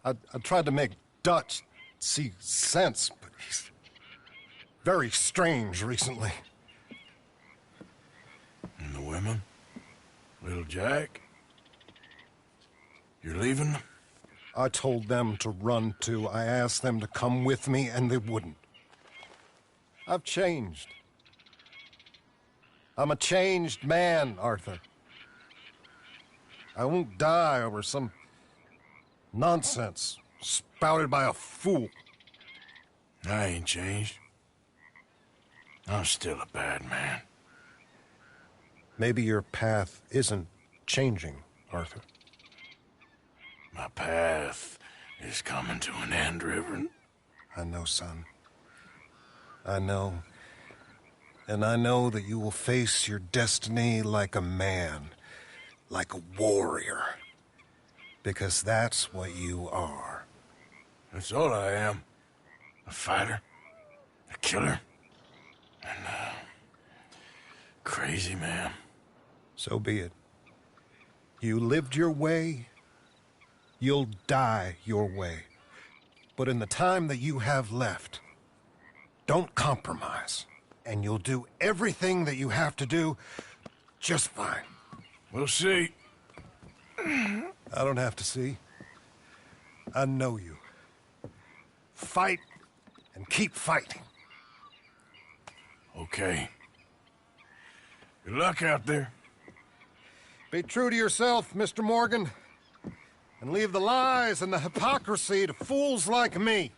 I tried to make Dutch see sense, but he's very strange recently.
And the women? Little Jack? You're leaving them?
I told them to run too. I asked them to come with me, and they wouldn't. I've changed. I'm a changed man, Arthur. I won't die over some nonsense spouted by a fool.
I ain't changed. I'm still a bad man.
Maybe your path isn't changing, Arthur.
My path is coming to an end, Reverend.
I know, son. I know. And I know that you will face your destiny like a man, like a warrior. Because that's what you are.
That's all I am. A fighter, a killer, and a crazy man.
So be it. You lived your way, you'll die your way. But in the time that you have left, don't compromise. And you'll do everything that you have to do just fine.
We'll see.
I don't have to see. I know you. Fight and keep fighting.
Okay. Good luck out there.
Be true to yourself, Mr. Morgan. And leave the lies and the hypocrisy to fools like me.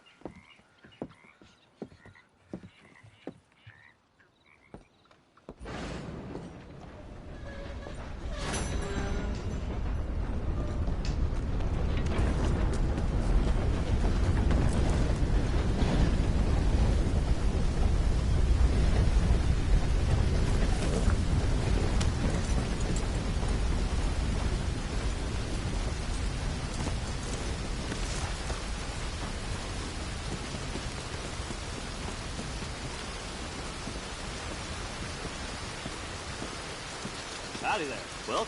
Howdy there. Welcome.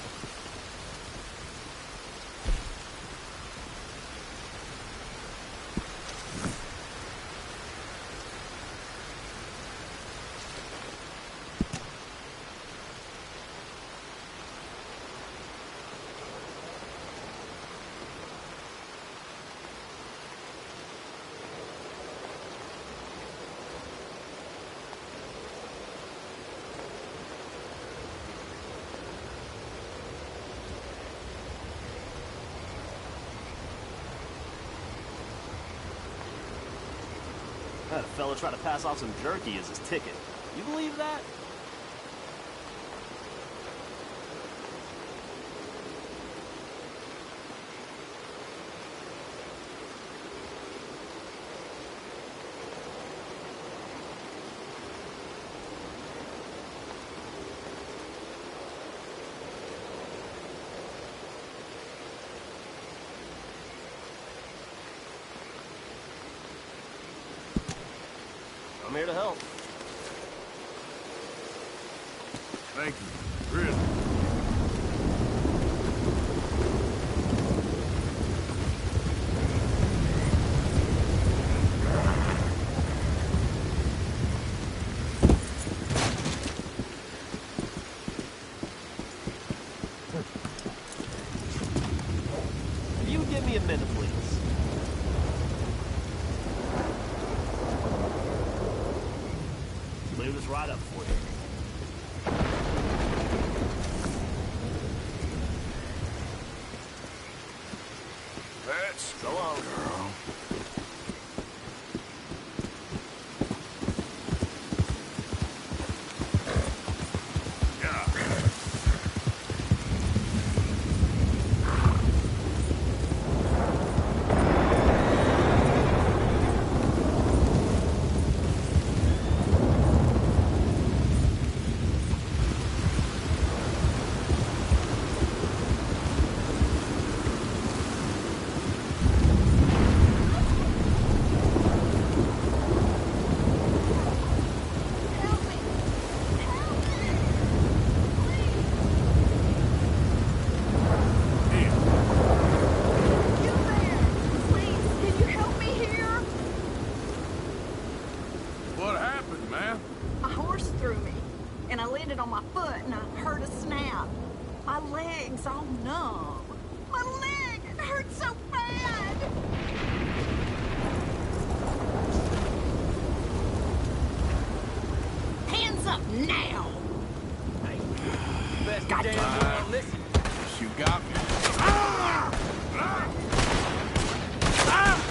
I had a fella try to pass off some jerky as his ticket. You believe that? I'm here to help.
Thank you. Really.
If you would give me a minute, please. Clear this right up for you.
Let's
So long,
girl. What happened, man?
A horse threw me, and I landed on my foot, and I heard a snap. My leg's all numb. My leg, it hurts so bad. Hands up now!
Best damn well listen.
You got me. Ah! Ah! Ah!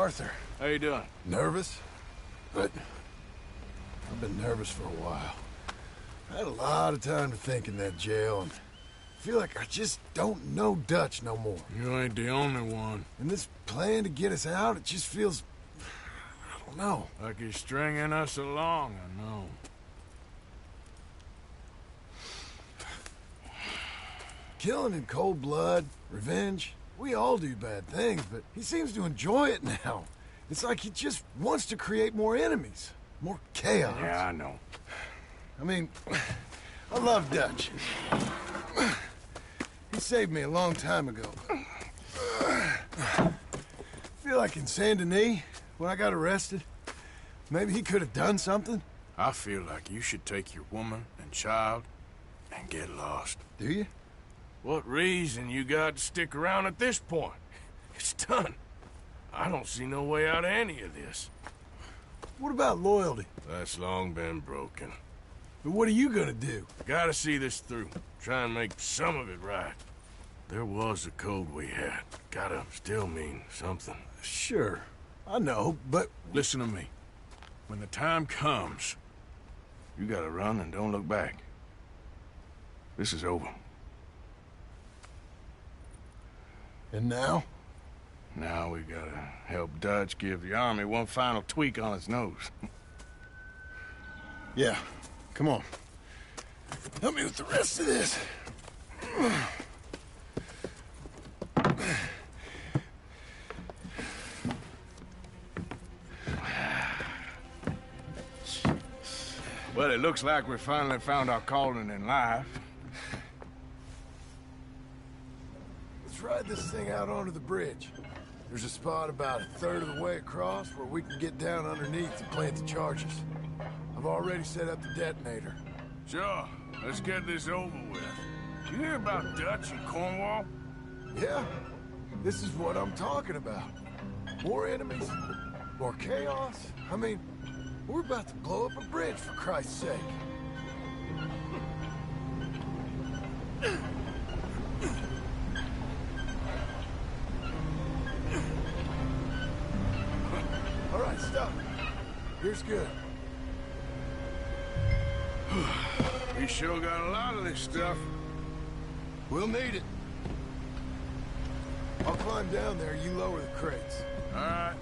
Arthur.
How you doing?
Nervous? But I've been nervous for a while. I had a lot of time to think in that jail, and I feel like I just don't know Dutch no more.
You ain't the only one.
And this plan to get us out, it just feels... I don't know.
Like he's stringing us along, I know.
Killing in cold blood, revenge, we all do bad things, but he seems to enjoy it now. It's like he just wants to create more enemies, more chaos.
Yeah, I know.
I mean, I love Dutch. He saved me a long time ago. I feel like in Saint Denis, when I got arrested, maybe he could have done something.
I feel like you should take your woman and child and get lost.
Do you?
What reason you got to stick around at this point? It's done. I don't see no way out of any of this.
What about loyalty?
That's long been broken.
But what are you gonna do?
Gotta see this through. Try and make some of it right. There was a code we had. Gotta still mean something.
Sure, I know, but...
Listen to me. When the time comes, you gotta run and don't look back. This is over.
And now?
Now we gotta help Dutch give the army one final tweak on its nose.
Yeah, come on. Help me with the rest of this.
Well, it looks like we finally found our calling in life.
Let's ride this thing out onto the bridge. There's a spot about a third of the way across where we can get down underneath and plant the charges. I've already set up the detonator.
Sure. Let's get this over with. You hear about Dutch and Cornwall?
Yeah. This is what I'm talking about. More enemies, more chaos. I mean, we're about to blow up a bridge, for Christ's sake. All right, stop. Here's good.
We sure got a lot of this stuff.
We'll need it. I'll climb down there, you lower the crates.
All right.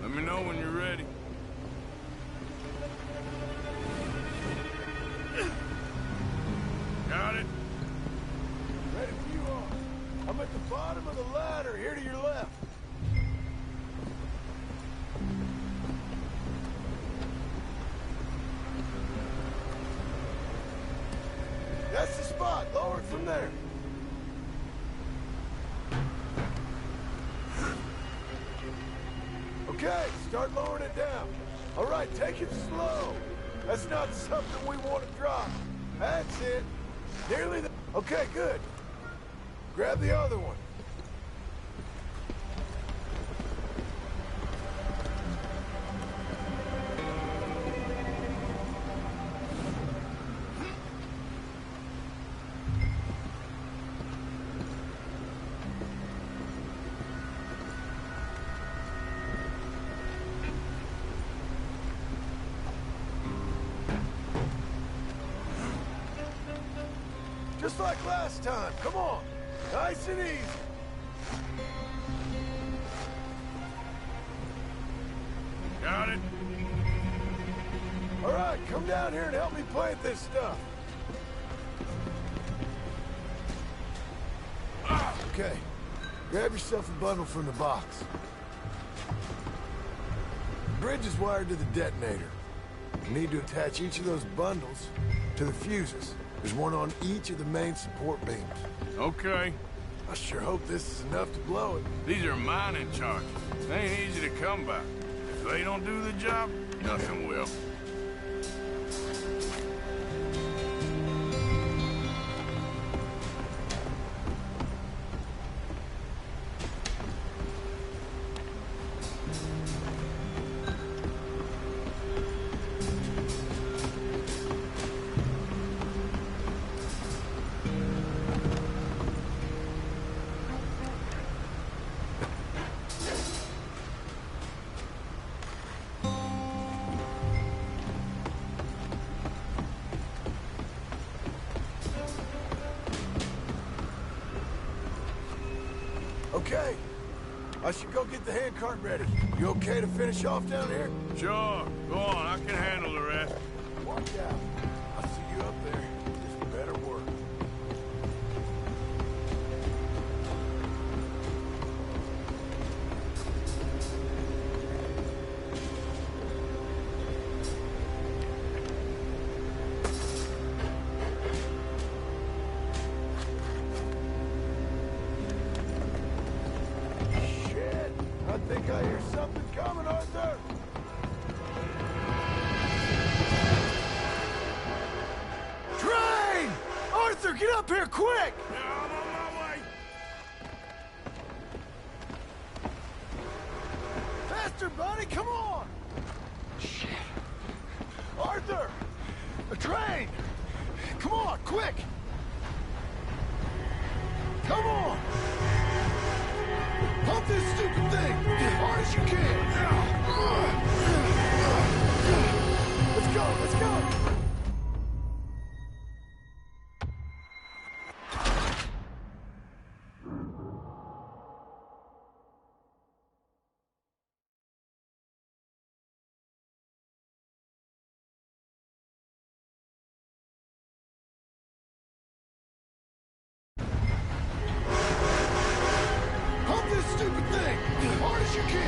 Let me know when you're ready. Got it.
Ready for you all. I'm at the bottom of the ladder, here to your left. That's the spot. Lower it from there. Okay, start lowering it down. All right, take it slow. That's not something we want to drop. That's it. Nearly there. Okay, good. Grab the other one. Just like last time. Come on. Nice and easy.
Got it.
All right, come down here and help me plant this stuff. Okay. Grab yourself a bundle from the box. The bridge is wired to the detonator. You need to attach each of those bundles to the fuses. There's one on each of the main support beams.
Okay.
I sure hope this is enough to blow it.
These are mining charges. They ain't easy to come by. If they don't do the job, nothing will.
Okay. I should go get the handcart ready. You okay to finish off down here?
Sure. Go on. I can handle the rest.
Watch out. I'll see you up there. Just better work. Shit! I think I hear something coming, Arthur! Train! Arthur, get up here, quick! I'm on my way! Faster, buddy, come on! Shit! Arthur! A train! Come on, quick! Come on! Pump this stupid thing as hard as you can! Let's go, let's go! Pump this stupid thing as hard as you can!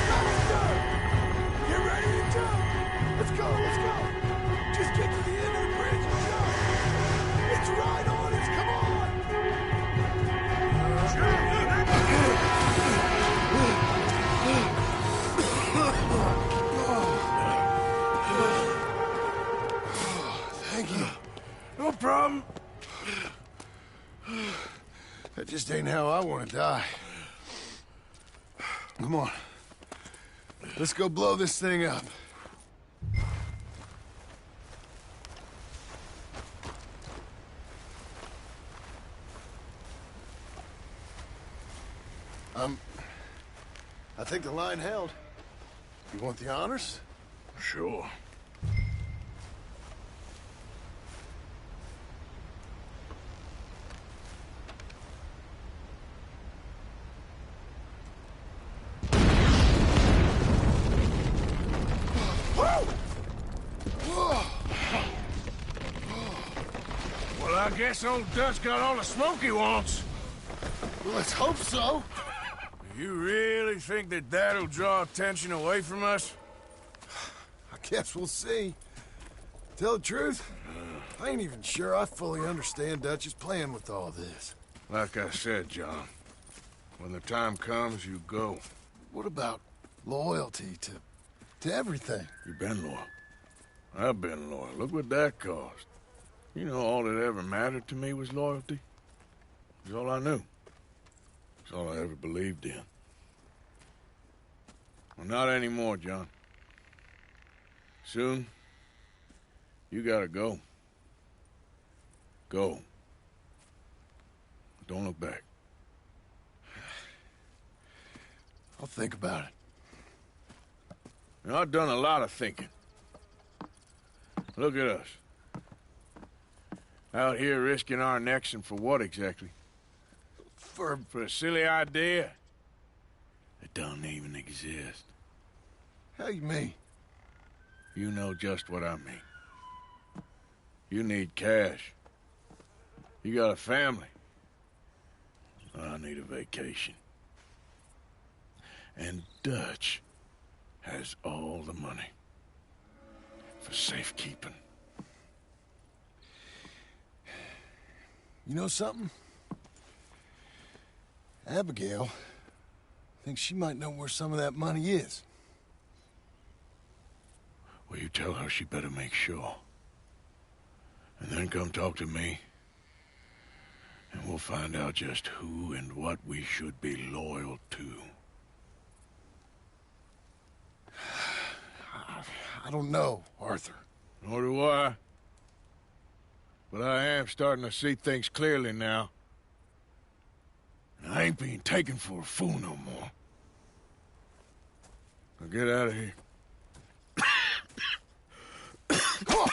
Faster! Get ready to jump! Let's go, let's go! Just get to the end of the bridge and jump! It's right on us, come on! Thank you. No problem. That just ain't how I want to die. Come on. Let's go blow this thing up. I think the line held. You want the honors?
Sure. Well, I guess old Dutch got all the smoke he wants.
Well, let's hope so.
You really think that that'll draw attention away from us?
I guess we'll see. Tell the truth, I ain't even sure I fully understand Dutch's plan with all this.
Like I said, John, when the time comes, you go.
What about loyalty to everything?
You've been loyal. I've been loyal. Look what that cost. You know, all that ever mattered to me was loyalty. It was all I knew. It's all I ever believed in. Well, not anymore, John. Soon, you gotta go. Go. Don't look back.
I'll think about it.
Now, I've done a lot of thinking. Look at us. Out here risking our necks, and for what exactly? For a silly idea that don't even exist.
How you mean?
You know just what I mean. You need cash. You got a family. I need a vacation. And Dutch has all the money for safekeeping.
You know something? Abigail thinks she might know where some of that money is.
Well, you tell her she better make sure. And then come talk to me. And we'll find out just who and what we should be loyal to.
I don't know, Arthur.
Nor do I. But I am starting to see things clearly now. And I ain't being taken for a fool no more. Now get out of here. Come on!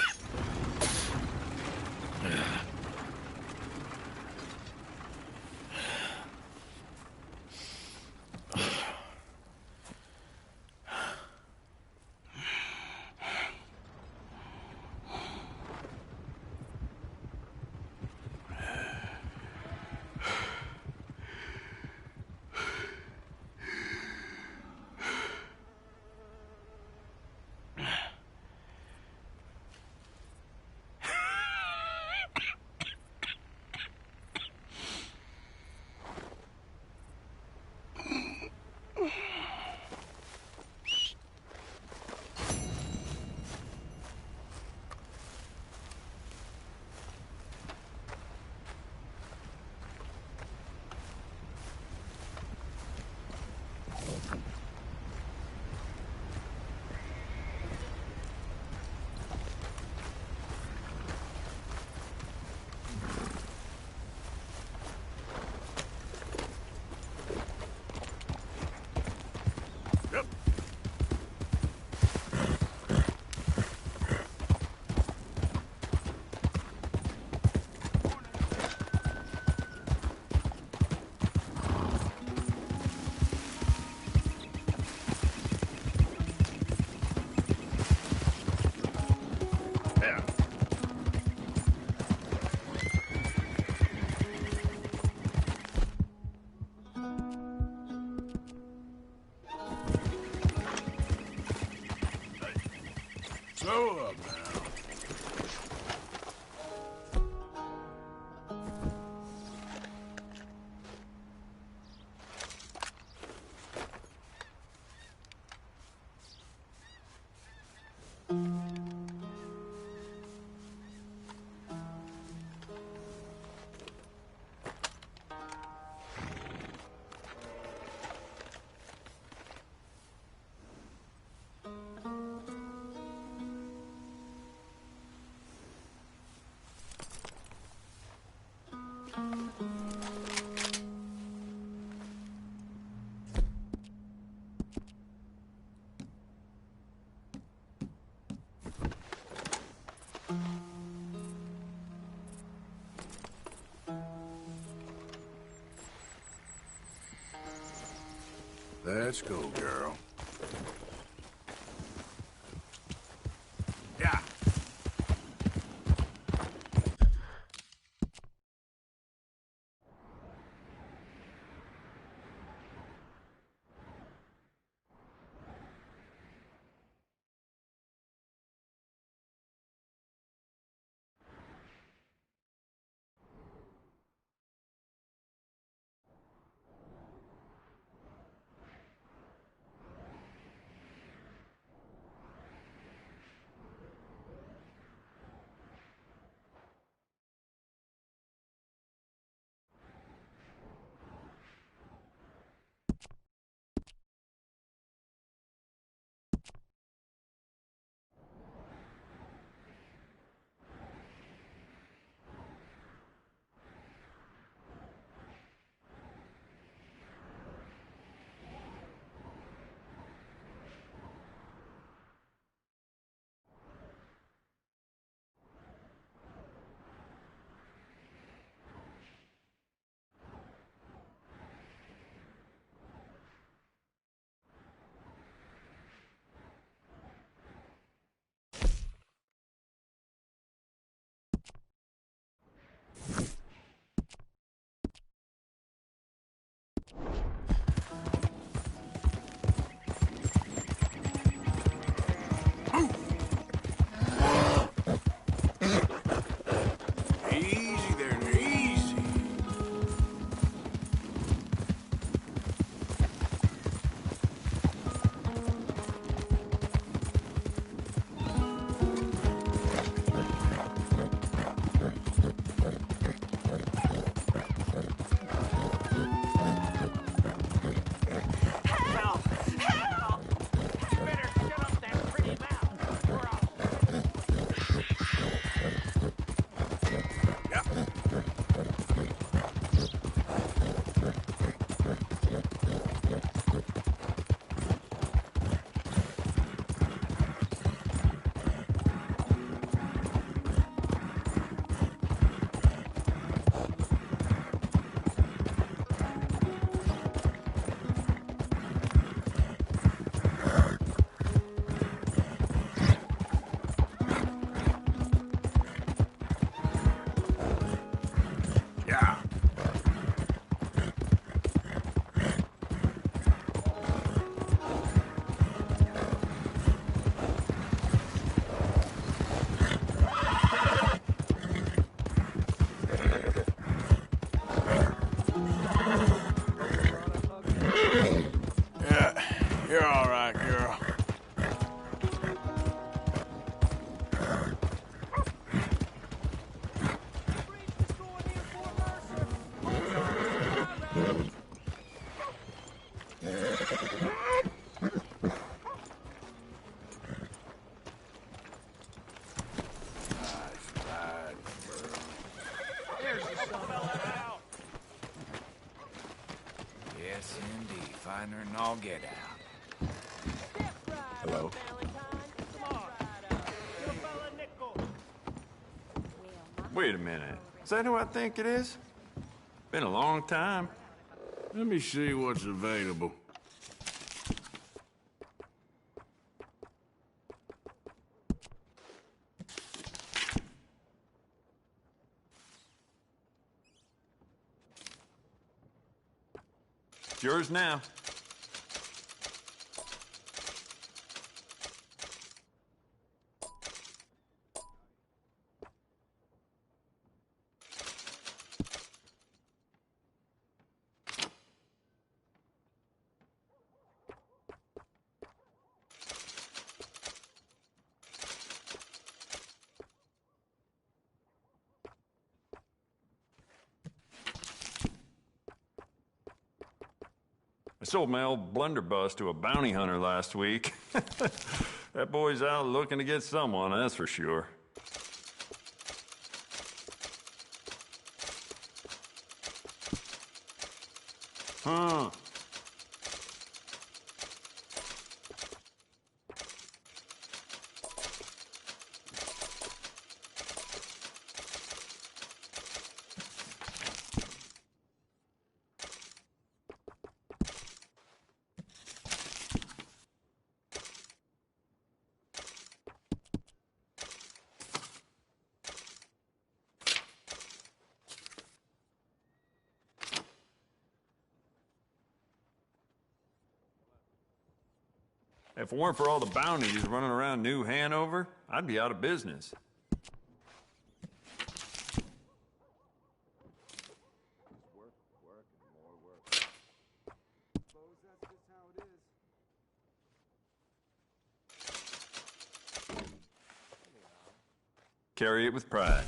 Slow up now. Let's go, girl. Yeah. Easy there, easy.
Help! Help! You better shut up that pretty mouth, or I'll...
Yeah. Yeah, you're all right, girl.
Yes, indeed. Finer than all get out.
Hello.
Wait a minute. Is that who I think it is? Been a long time.
Let me see what's available.
It's yours now. I sold my old blunderbuss to a bounty hunter last week. That boy's out looking to get someone, that's for sure. Huh. If it weren't for all the bounties running around New Hanover, I'd be out of business. Carry it with pride.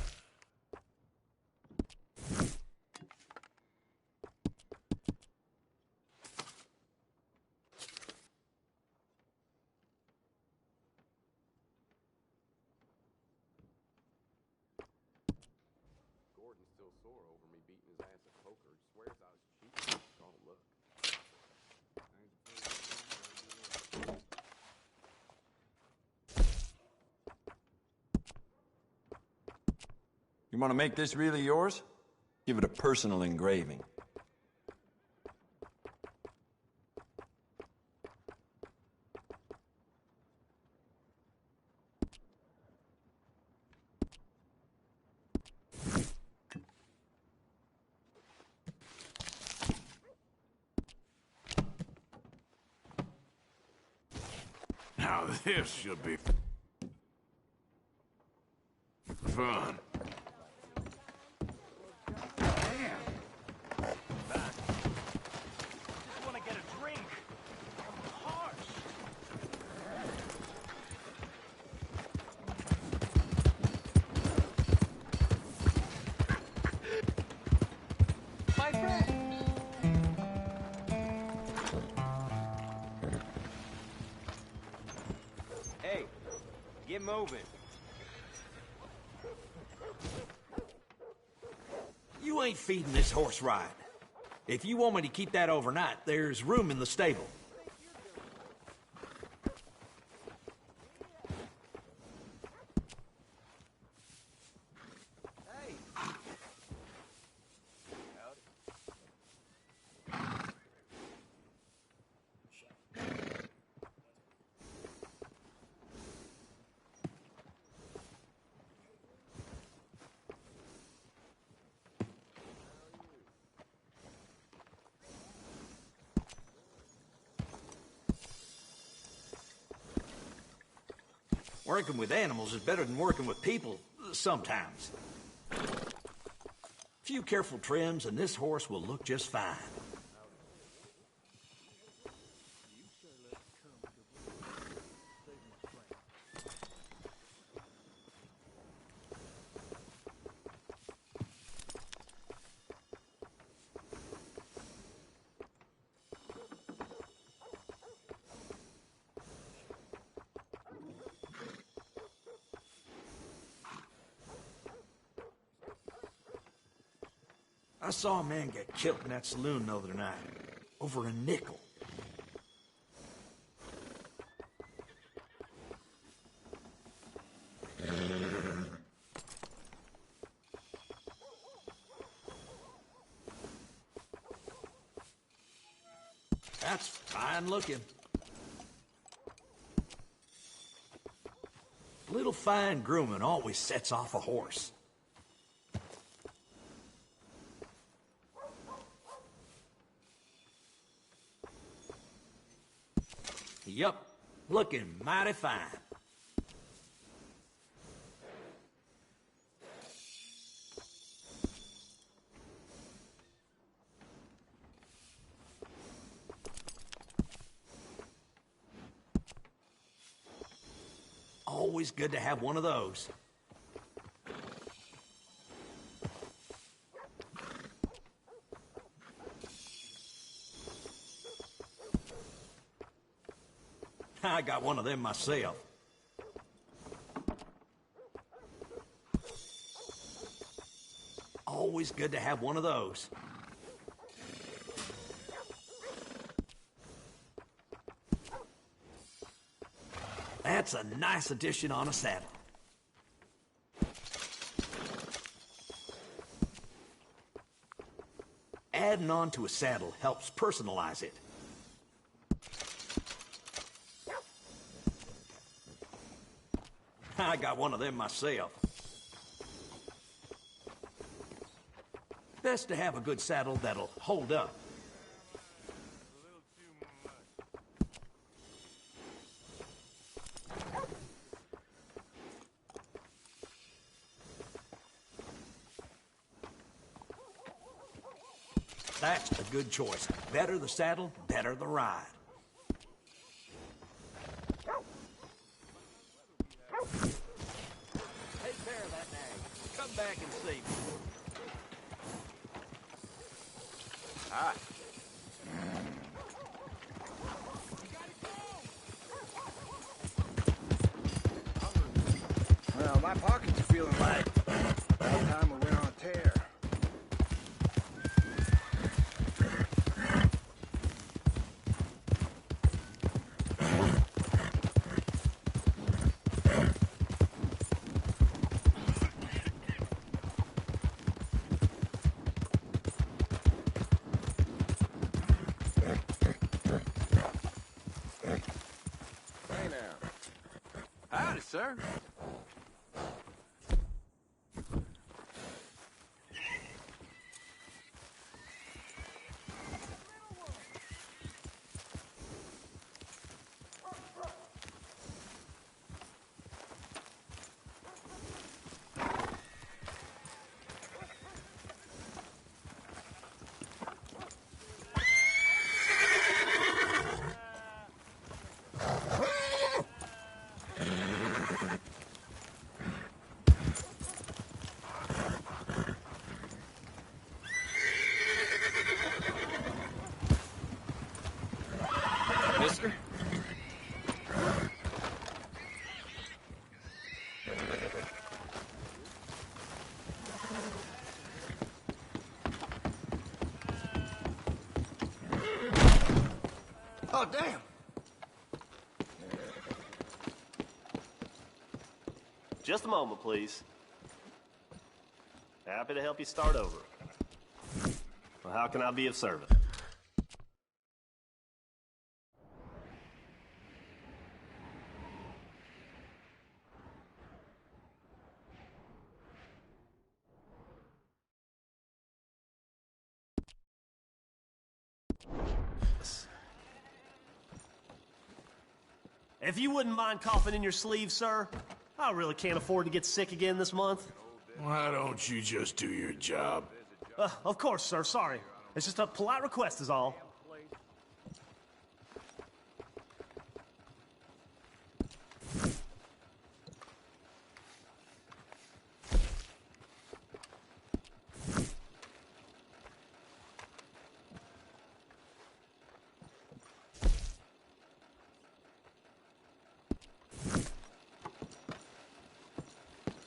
You want to make this really yours? Give it a personal engraving.
Now this should be fun.
Hey, get moving.
You ain't feeding this horse right. If you want me to keep that overnight, there's room in the stable. Working with animals is better than working with people, sometimes. A few careful trims and this horse will look just fine. I saw a man get killed in that saloon the other night. Over a nickel. That's fine looking. Little fine grooming always sets off a horse. Yup, looking mighty fine. Always good to have one of those. I got one of them myself. Always good to have one of those. That's a nice addition on a saddle. Adding on to a saddle helps personalize it. I got one of them myself. Best to have a good saddle that'll hold up. That's a good choice. Better the saddle, better the ride. Take care of that nag. Come back and see me.
Hi. Well, my pockets are feeling like all time we went on a tear. Hey now. Howdy, sir.
Mister?
Oh, damn.
Just a moment, please. Happy to help you start over. Well, how can I be of service? If you wouldn't mind coughing in your sleeve, sir, I really can't afford to get sick again this month.
Why don't you just do your job?
Of course, sir. Sorry. It's just a polite request is all.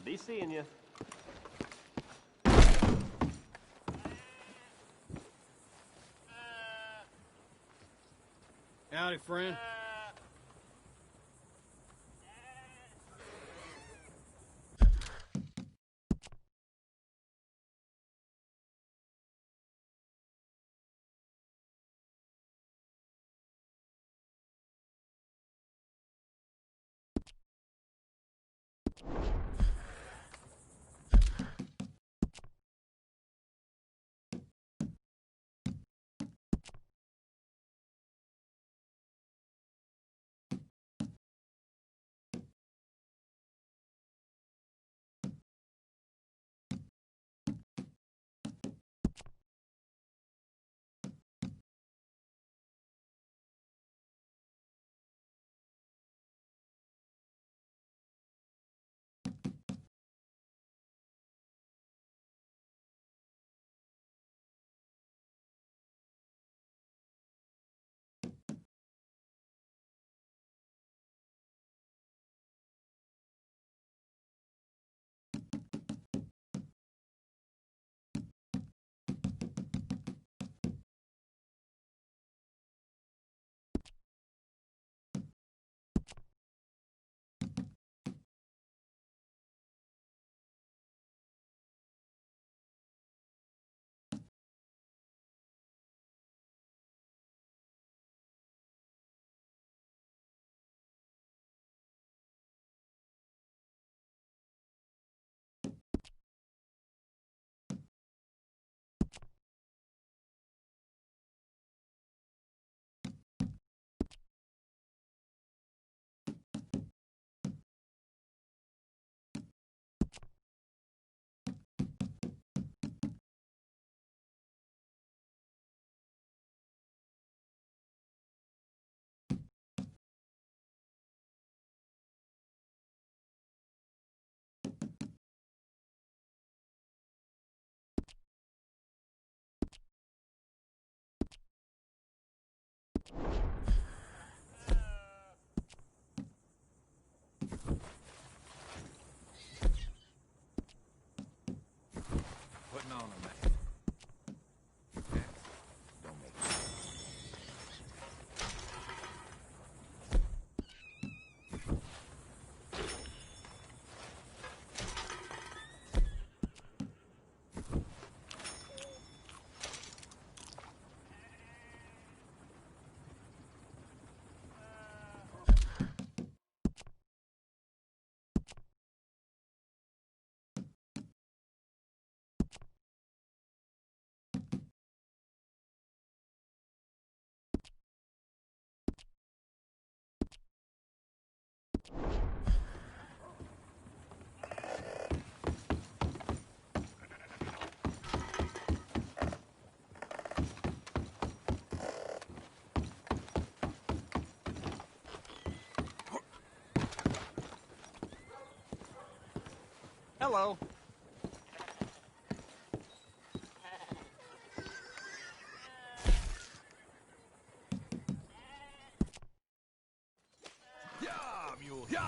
Be seeing you.
Howdy, friend.
Putting on a man. Don't make it.
Hello.
Yeah, mule. Yeah.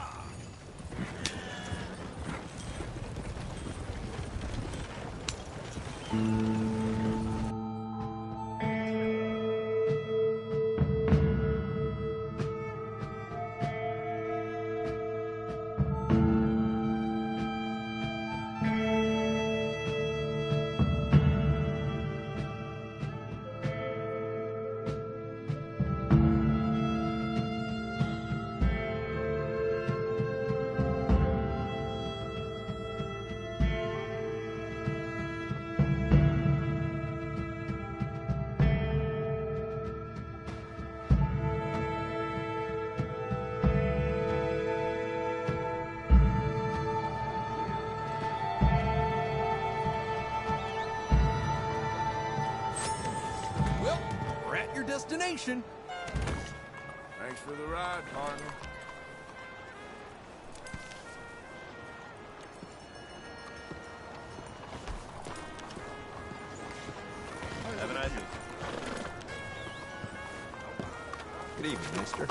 Well, we're at your destination.
Thanks for the ride, partner.
Have a nice evening. Good evening, mister.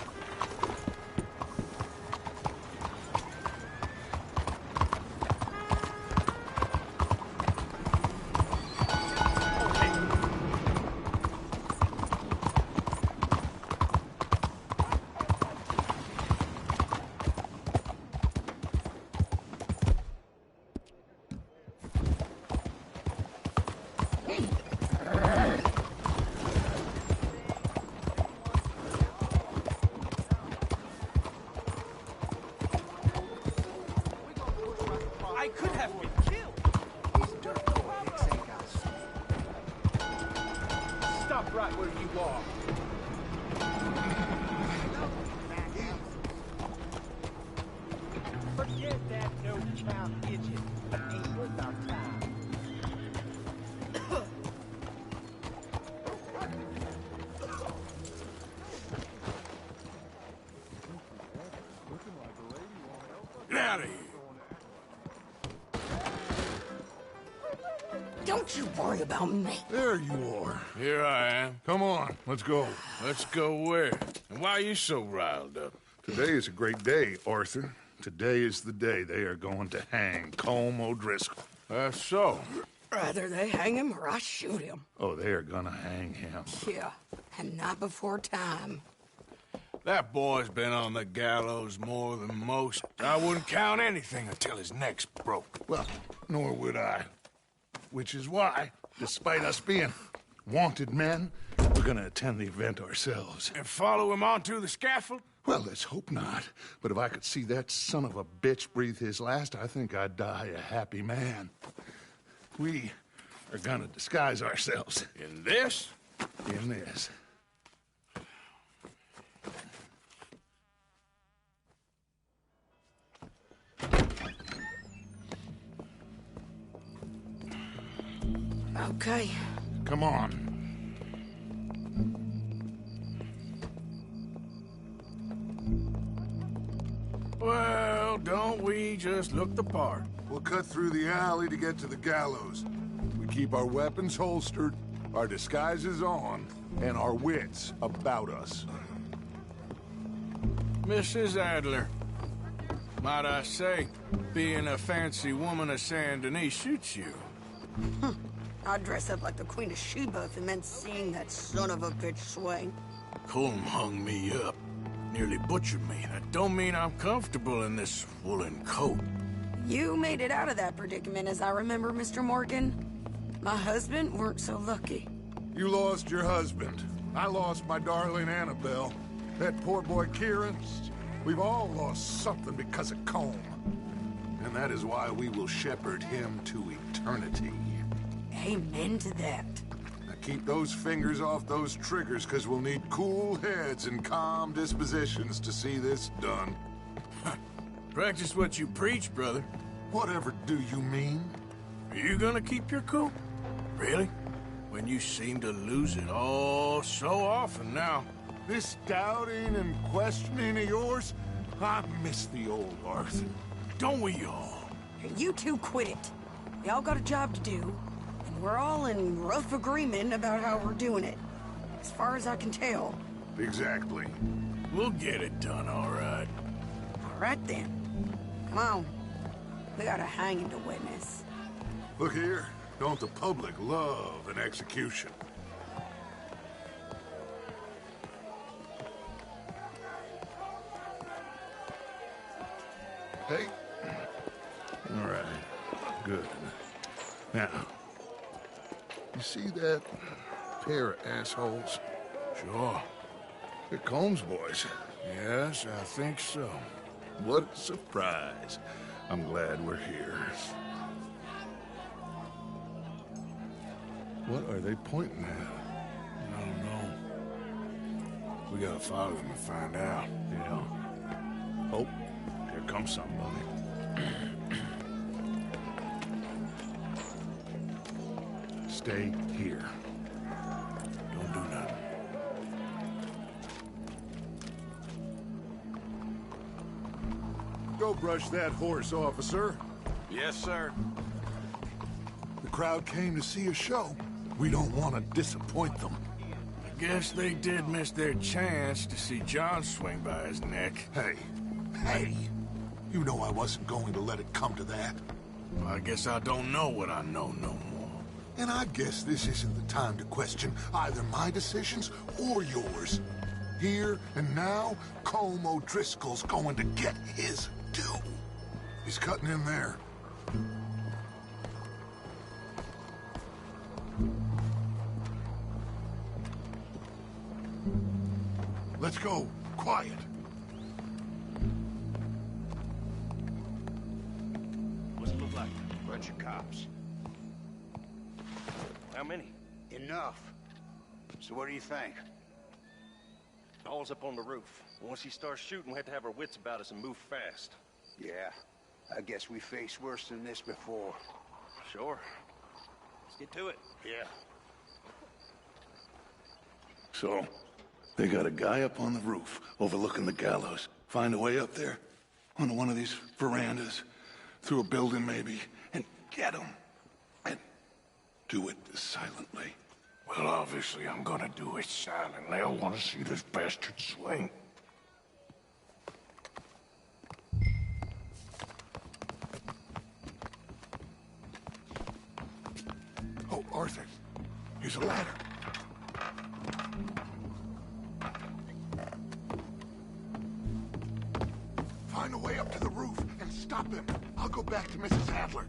I could have been killed.
These dirt picks ain't got
Stop right where you are. Forget that no-count idiot. Ain't worth our time.
Get out of here.
Don't you worry about me.
There you are. Here I am. Come on, let's go. Let's go where? And why are you so riled up?
Today is a great day, Arthur. Today is the day they are going to hang Colm O'Driscoll.
That's so.
Rather they hang him or I shoot him.
Oh, they are gonna hang him.
Yeah, and not before time.
That boy's been on the gallows more than most. I wouldn't count anything until his neck's broke.
Well, nor would I. Which is why, despite us being wanted men, we're gonna attend the event ourselves.
And follow him onto the scaffold?
Well, let's hope not. But if I could see that son of a bitch breathe his last, I think I'd die a happy man. We are gonna disguise ourselves.
In this?
In this.
Okay.
Come on.
Well, don't we just look the part?
We'll cut through the alley to get to the gallows. We keep our weapons holstered, our disguises on, and our wits about us.
Mrs. Adler, might I say, being a fancy woman of Saint Denis suits you.
I'd dress up like the Queen of Sheba if it meant seeing that son of a bitch swing.
Colm hung me up, nearly butchered me. That don't mean I'm comfortable in this woolen coat.
You made it out of that predicament, as I remember, Mr. Morgan. My husband weren't so lucky.
You lost your husband. I lost my darling Annabelle. That poor boy Kieran. We've all lost something because of Colm. And that is why we will shepherd him to eternity.
Amen to that.
Now keep those fingers off those triggers, because we'll need cool heads and calm dispositions to see this done.
Practice what you preach, brother.
Whatever do you mean?
Are you gonna keep your cool? Really? When you seem to lose it all so often now.
This doubting and questioning of yours, I miss the old Arthur.
Don't we all?
You two quit it. Y'all got a job to do, and we're all in rough agreement about how we're doing it. As far as I can tell.
Exactly.
We'll get it done, all right.
All right, then. Come on. We gotta hang him to witness.
Look here. Don't the public love an execution? Hey. All right. Good. Now, you see that pair of assholes?
Sure.
They're Combs boys.
Yes, I think so.
What a surprise. I'm glad we're here. What are they pointing at?
I don't know. We gotta follow them and find out.
Yeah. Oh, here comes somebody. Stay here.
Don't do nothing.
Go brush that horse, officer.
Yes, sir.
The crowd came to see a show. We don't want to disappoint them.
I guess they did miss their chance to see John swing by his neck.
Hey, you know I wasn't going to let it come to that.
Well, I guess I don't know what I know no more.
And I guess this isn't the time to question either my decisions or yours. Here and now, Colm O'Driscoll's going to get his due. He's cutting in there. Let's go. Quiet.
What's it look like? Bunch of cops. How many?
Enough. So what do you think?
All's up on the roof. Once he starts shooting, we have to have our wits about us and move fast.
Yeah, I guess we faced worse than this before.
Sure. Let's get to it.
Yeah.
So, they got a guy up on the roof overlooking the gallows. Find a way up there, onto one of these verandas, through a building maybe, and get him. And do it silently.
Well, obviously I'm gonna do it silently. I want to see this bastard swing.
Oh, Arthur, here's a ladder. Find a way up to the roof and stop him. I'll go back to Mrs. Adler.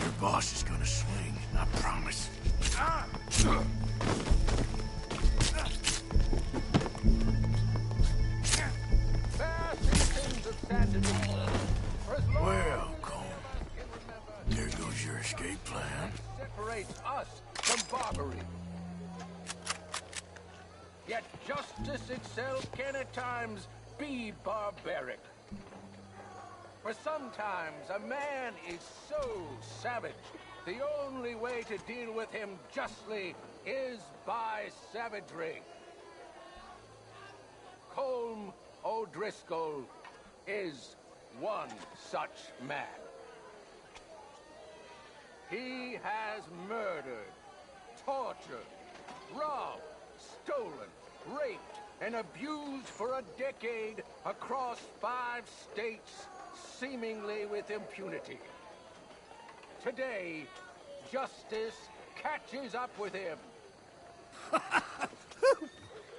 Your boss is gonna swing, I promise. Well, Cole, there goes your escape plan.
Separates us from barbary. Yet justice itself can at times be barbaric. For sometimes a man is so savage, the only way to deal with him justly is by savagery. Colm O'Driscoll is one such man. He has murdered, tortured, robbed, stolen, raped, and abused for a decade across 5 states, seemingly with impunity. Today, justice catches up with him.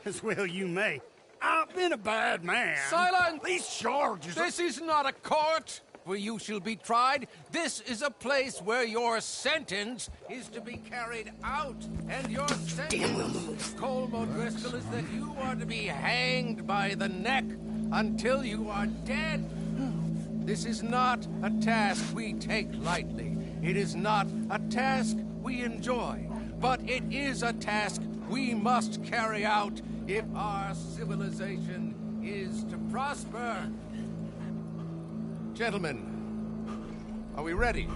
As well you may. I've been a bad man.
Silence!
These charges...
This is not a court where you shall be tried. This is a place where your sentence is to be carried out. And your sentence, Colm O'Driscoll, is that you are to be hanged by the neck until you are dead. This is not a task we take lightly. It is not a task we enjoy. But it is a task we must carry out if our civilization is to prosper. Gentlemen, are we ready?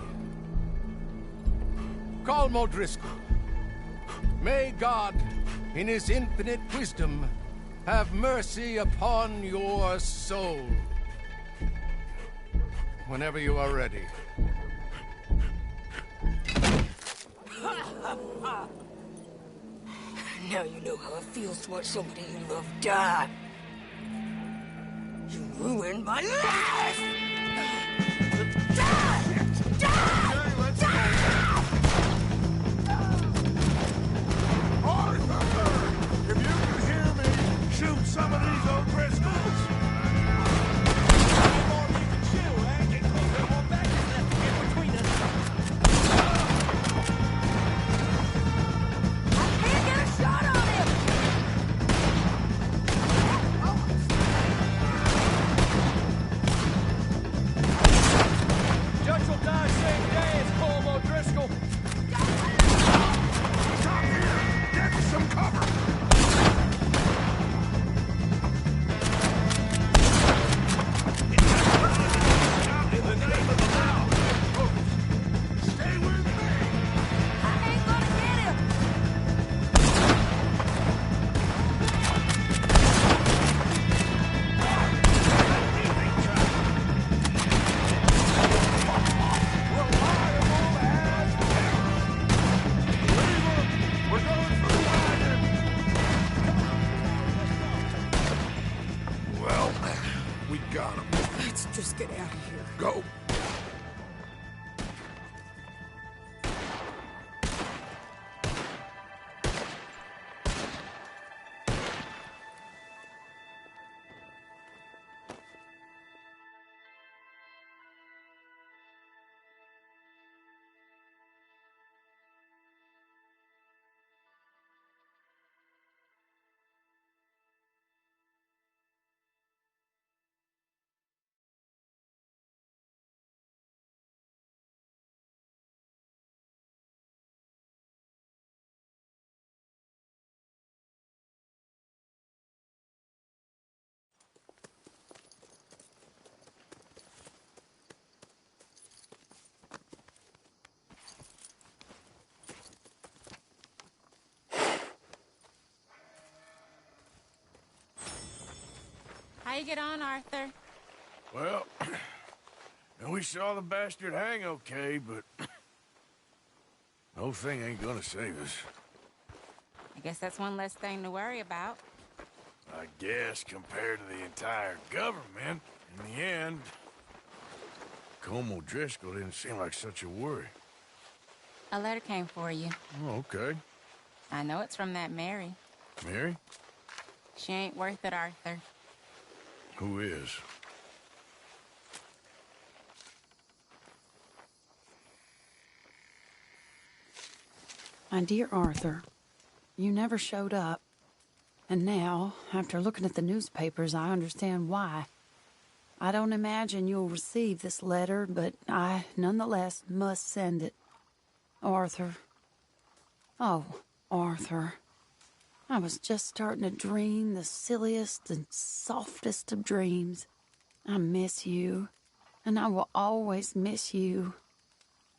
Colm O'Driscoll, may God, in his infinite wisdom, have mercy upon your soul. Whenever you are ready.
Now you know how it feels to watch somebody you love die. You ruined my life!
Arthur! If you can hear me, shoot some of these O'Driscolls!
Just get out of here.
Go.
How you get on, Arthur?
Well, we saw the bastard hang okay, but the whole thing ain't gonna save us.
I guess that's one less thing to worry about.
I guess compared to the entire government, in the end, Colm O'Driscoll didn't seem like such a worry.
A letter came for you.
Oh, okay.
I know it's from that Mary.
Mary?
She ain't worth it, Arthur.
Who is?
My dear Arthur, you never showed up. And now, after looking at the newspapers, I understand why. I don't imagine you'll receive this letter, but I, nonetheless, must send it. Arthur. Oh, Arthur. I was just starting to dream the silliest and softest of dreams. I miss you, and I will always miss you.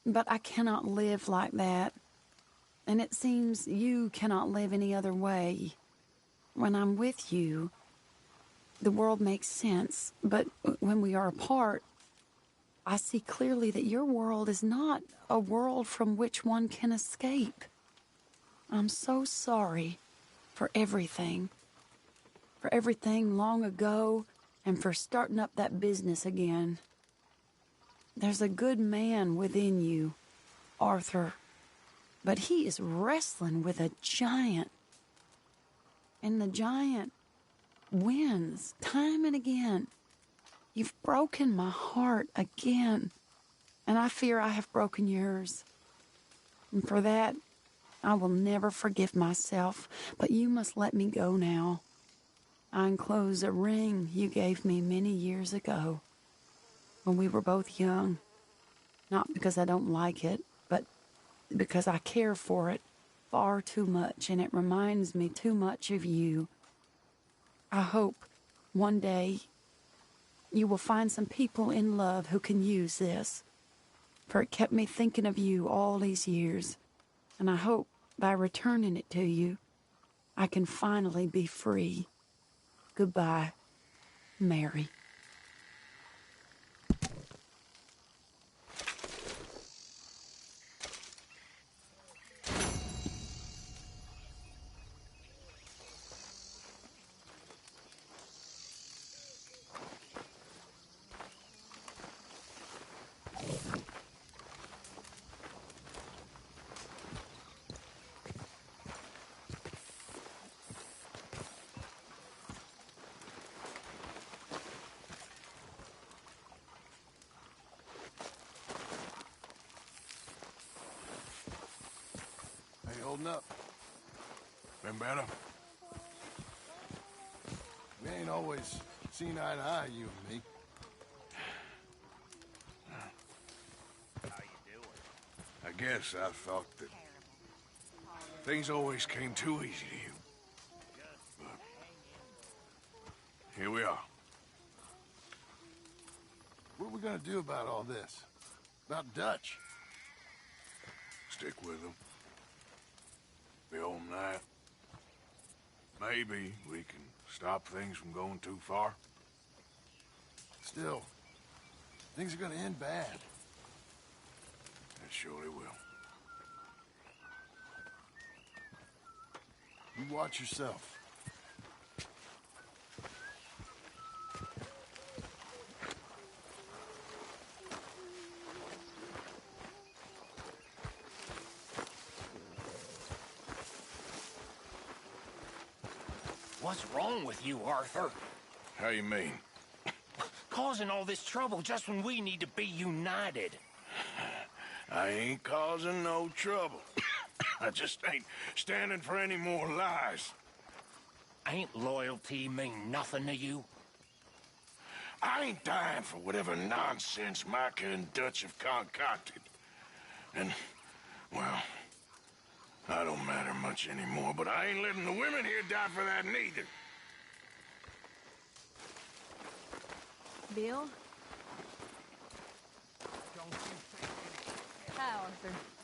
But I cannot live like that. And it seems you cannot live any other way. When I'm with you, the world makes sense. But when we are apart, I see clearly that your world is not a world from which one can escape. I'm so sorry for everything. For everything long ago, and for starting up that business again. There's a good man within you, Arthur. But he is wrestling with a giant. And the giant wins time and again. You've broken my heart again. And I fear I have broken yours. And for that, I will never forgive myself. But you must let me go now. I enclose a ring you gave me many years ago, when we were both young. Not because I don't like it, but because I care for it far too much, and it reminds me too much of you. I hope one day you will find some people in love who can use this, for it kept me thinking of you all these years, and I hope by returning it to you, I can finally be free. Goodbye, Mary.
Hey, holding up. Been better? We ain't always seen eye to eye, you and me.
How you doing?
I guess I thought that things always came too easy to you. But here we are. What are we gonna do about all this? About Dutch? Stick with him. Be on that. Maybe we can stop things from going too far. Still, things are gonna end bad. It surely will. You watch yourself.
What's wrong with you, Arthur?
How you mean?
Causing all this trouble just when we need to be united.
I ain't causing no trouble. I just ain't standing for any more lies.
Ain't loyalty mean nothing to you?
I ain't dying for whatever nonsense Micah and Dutch have concocted. And, well, I don't matter much anymore, but I ain't letting the women here die for that neither.
Bill? Hi, Arthur.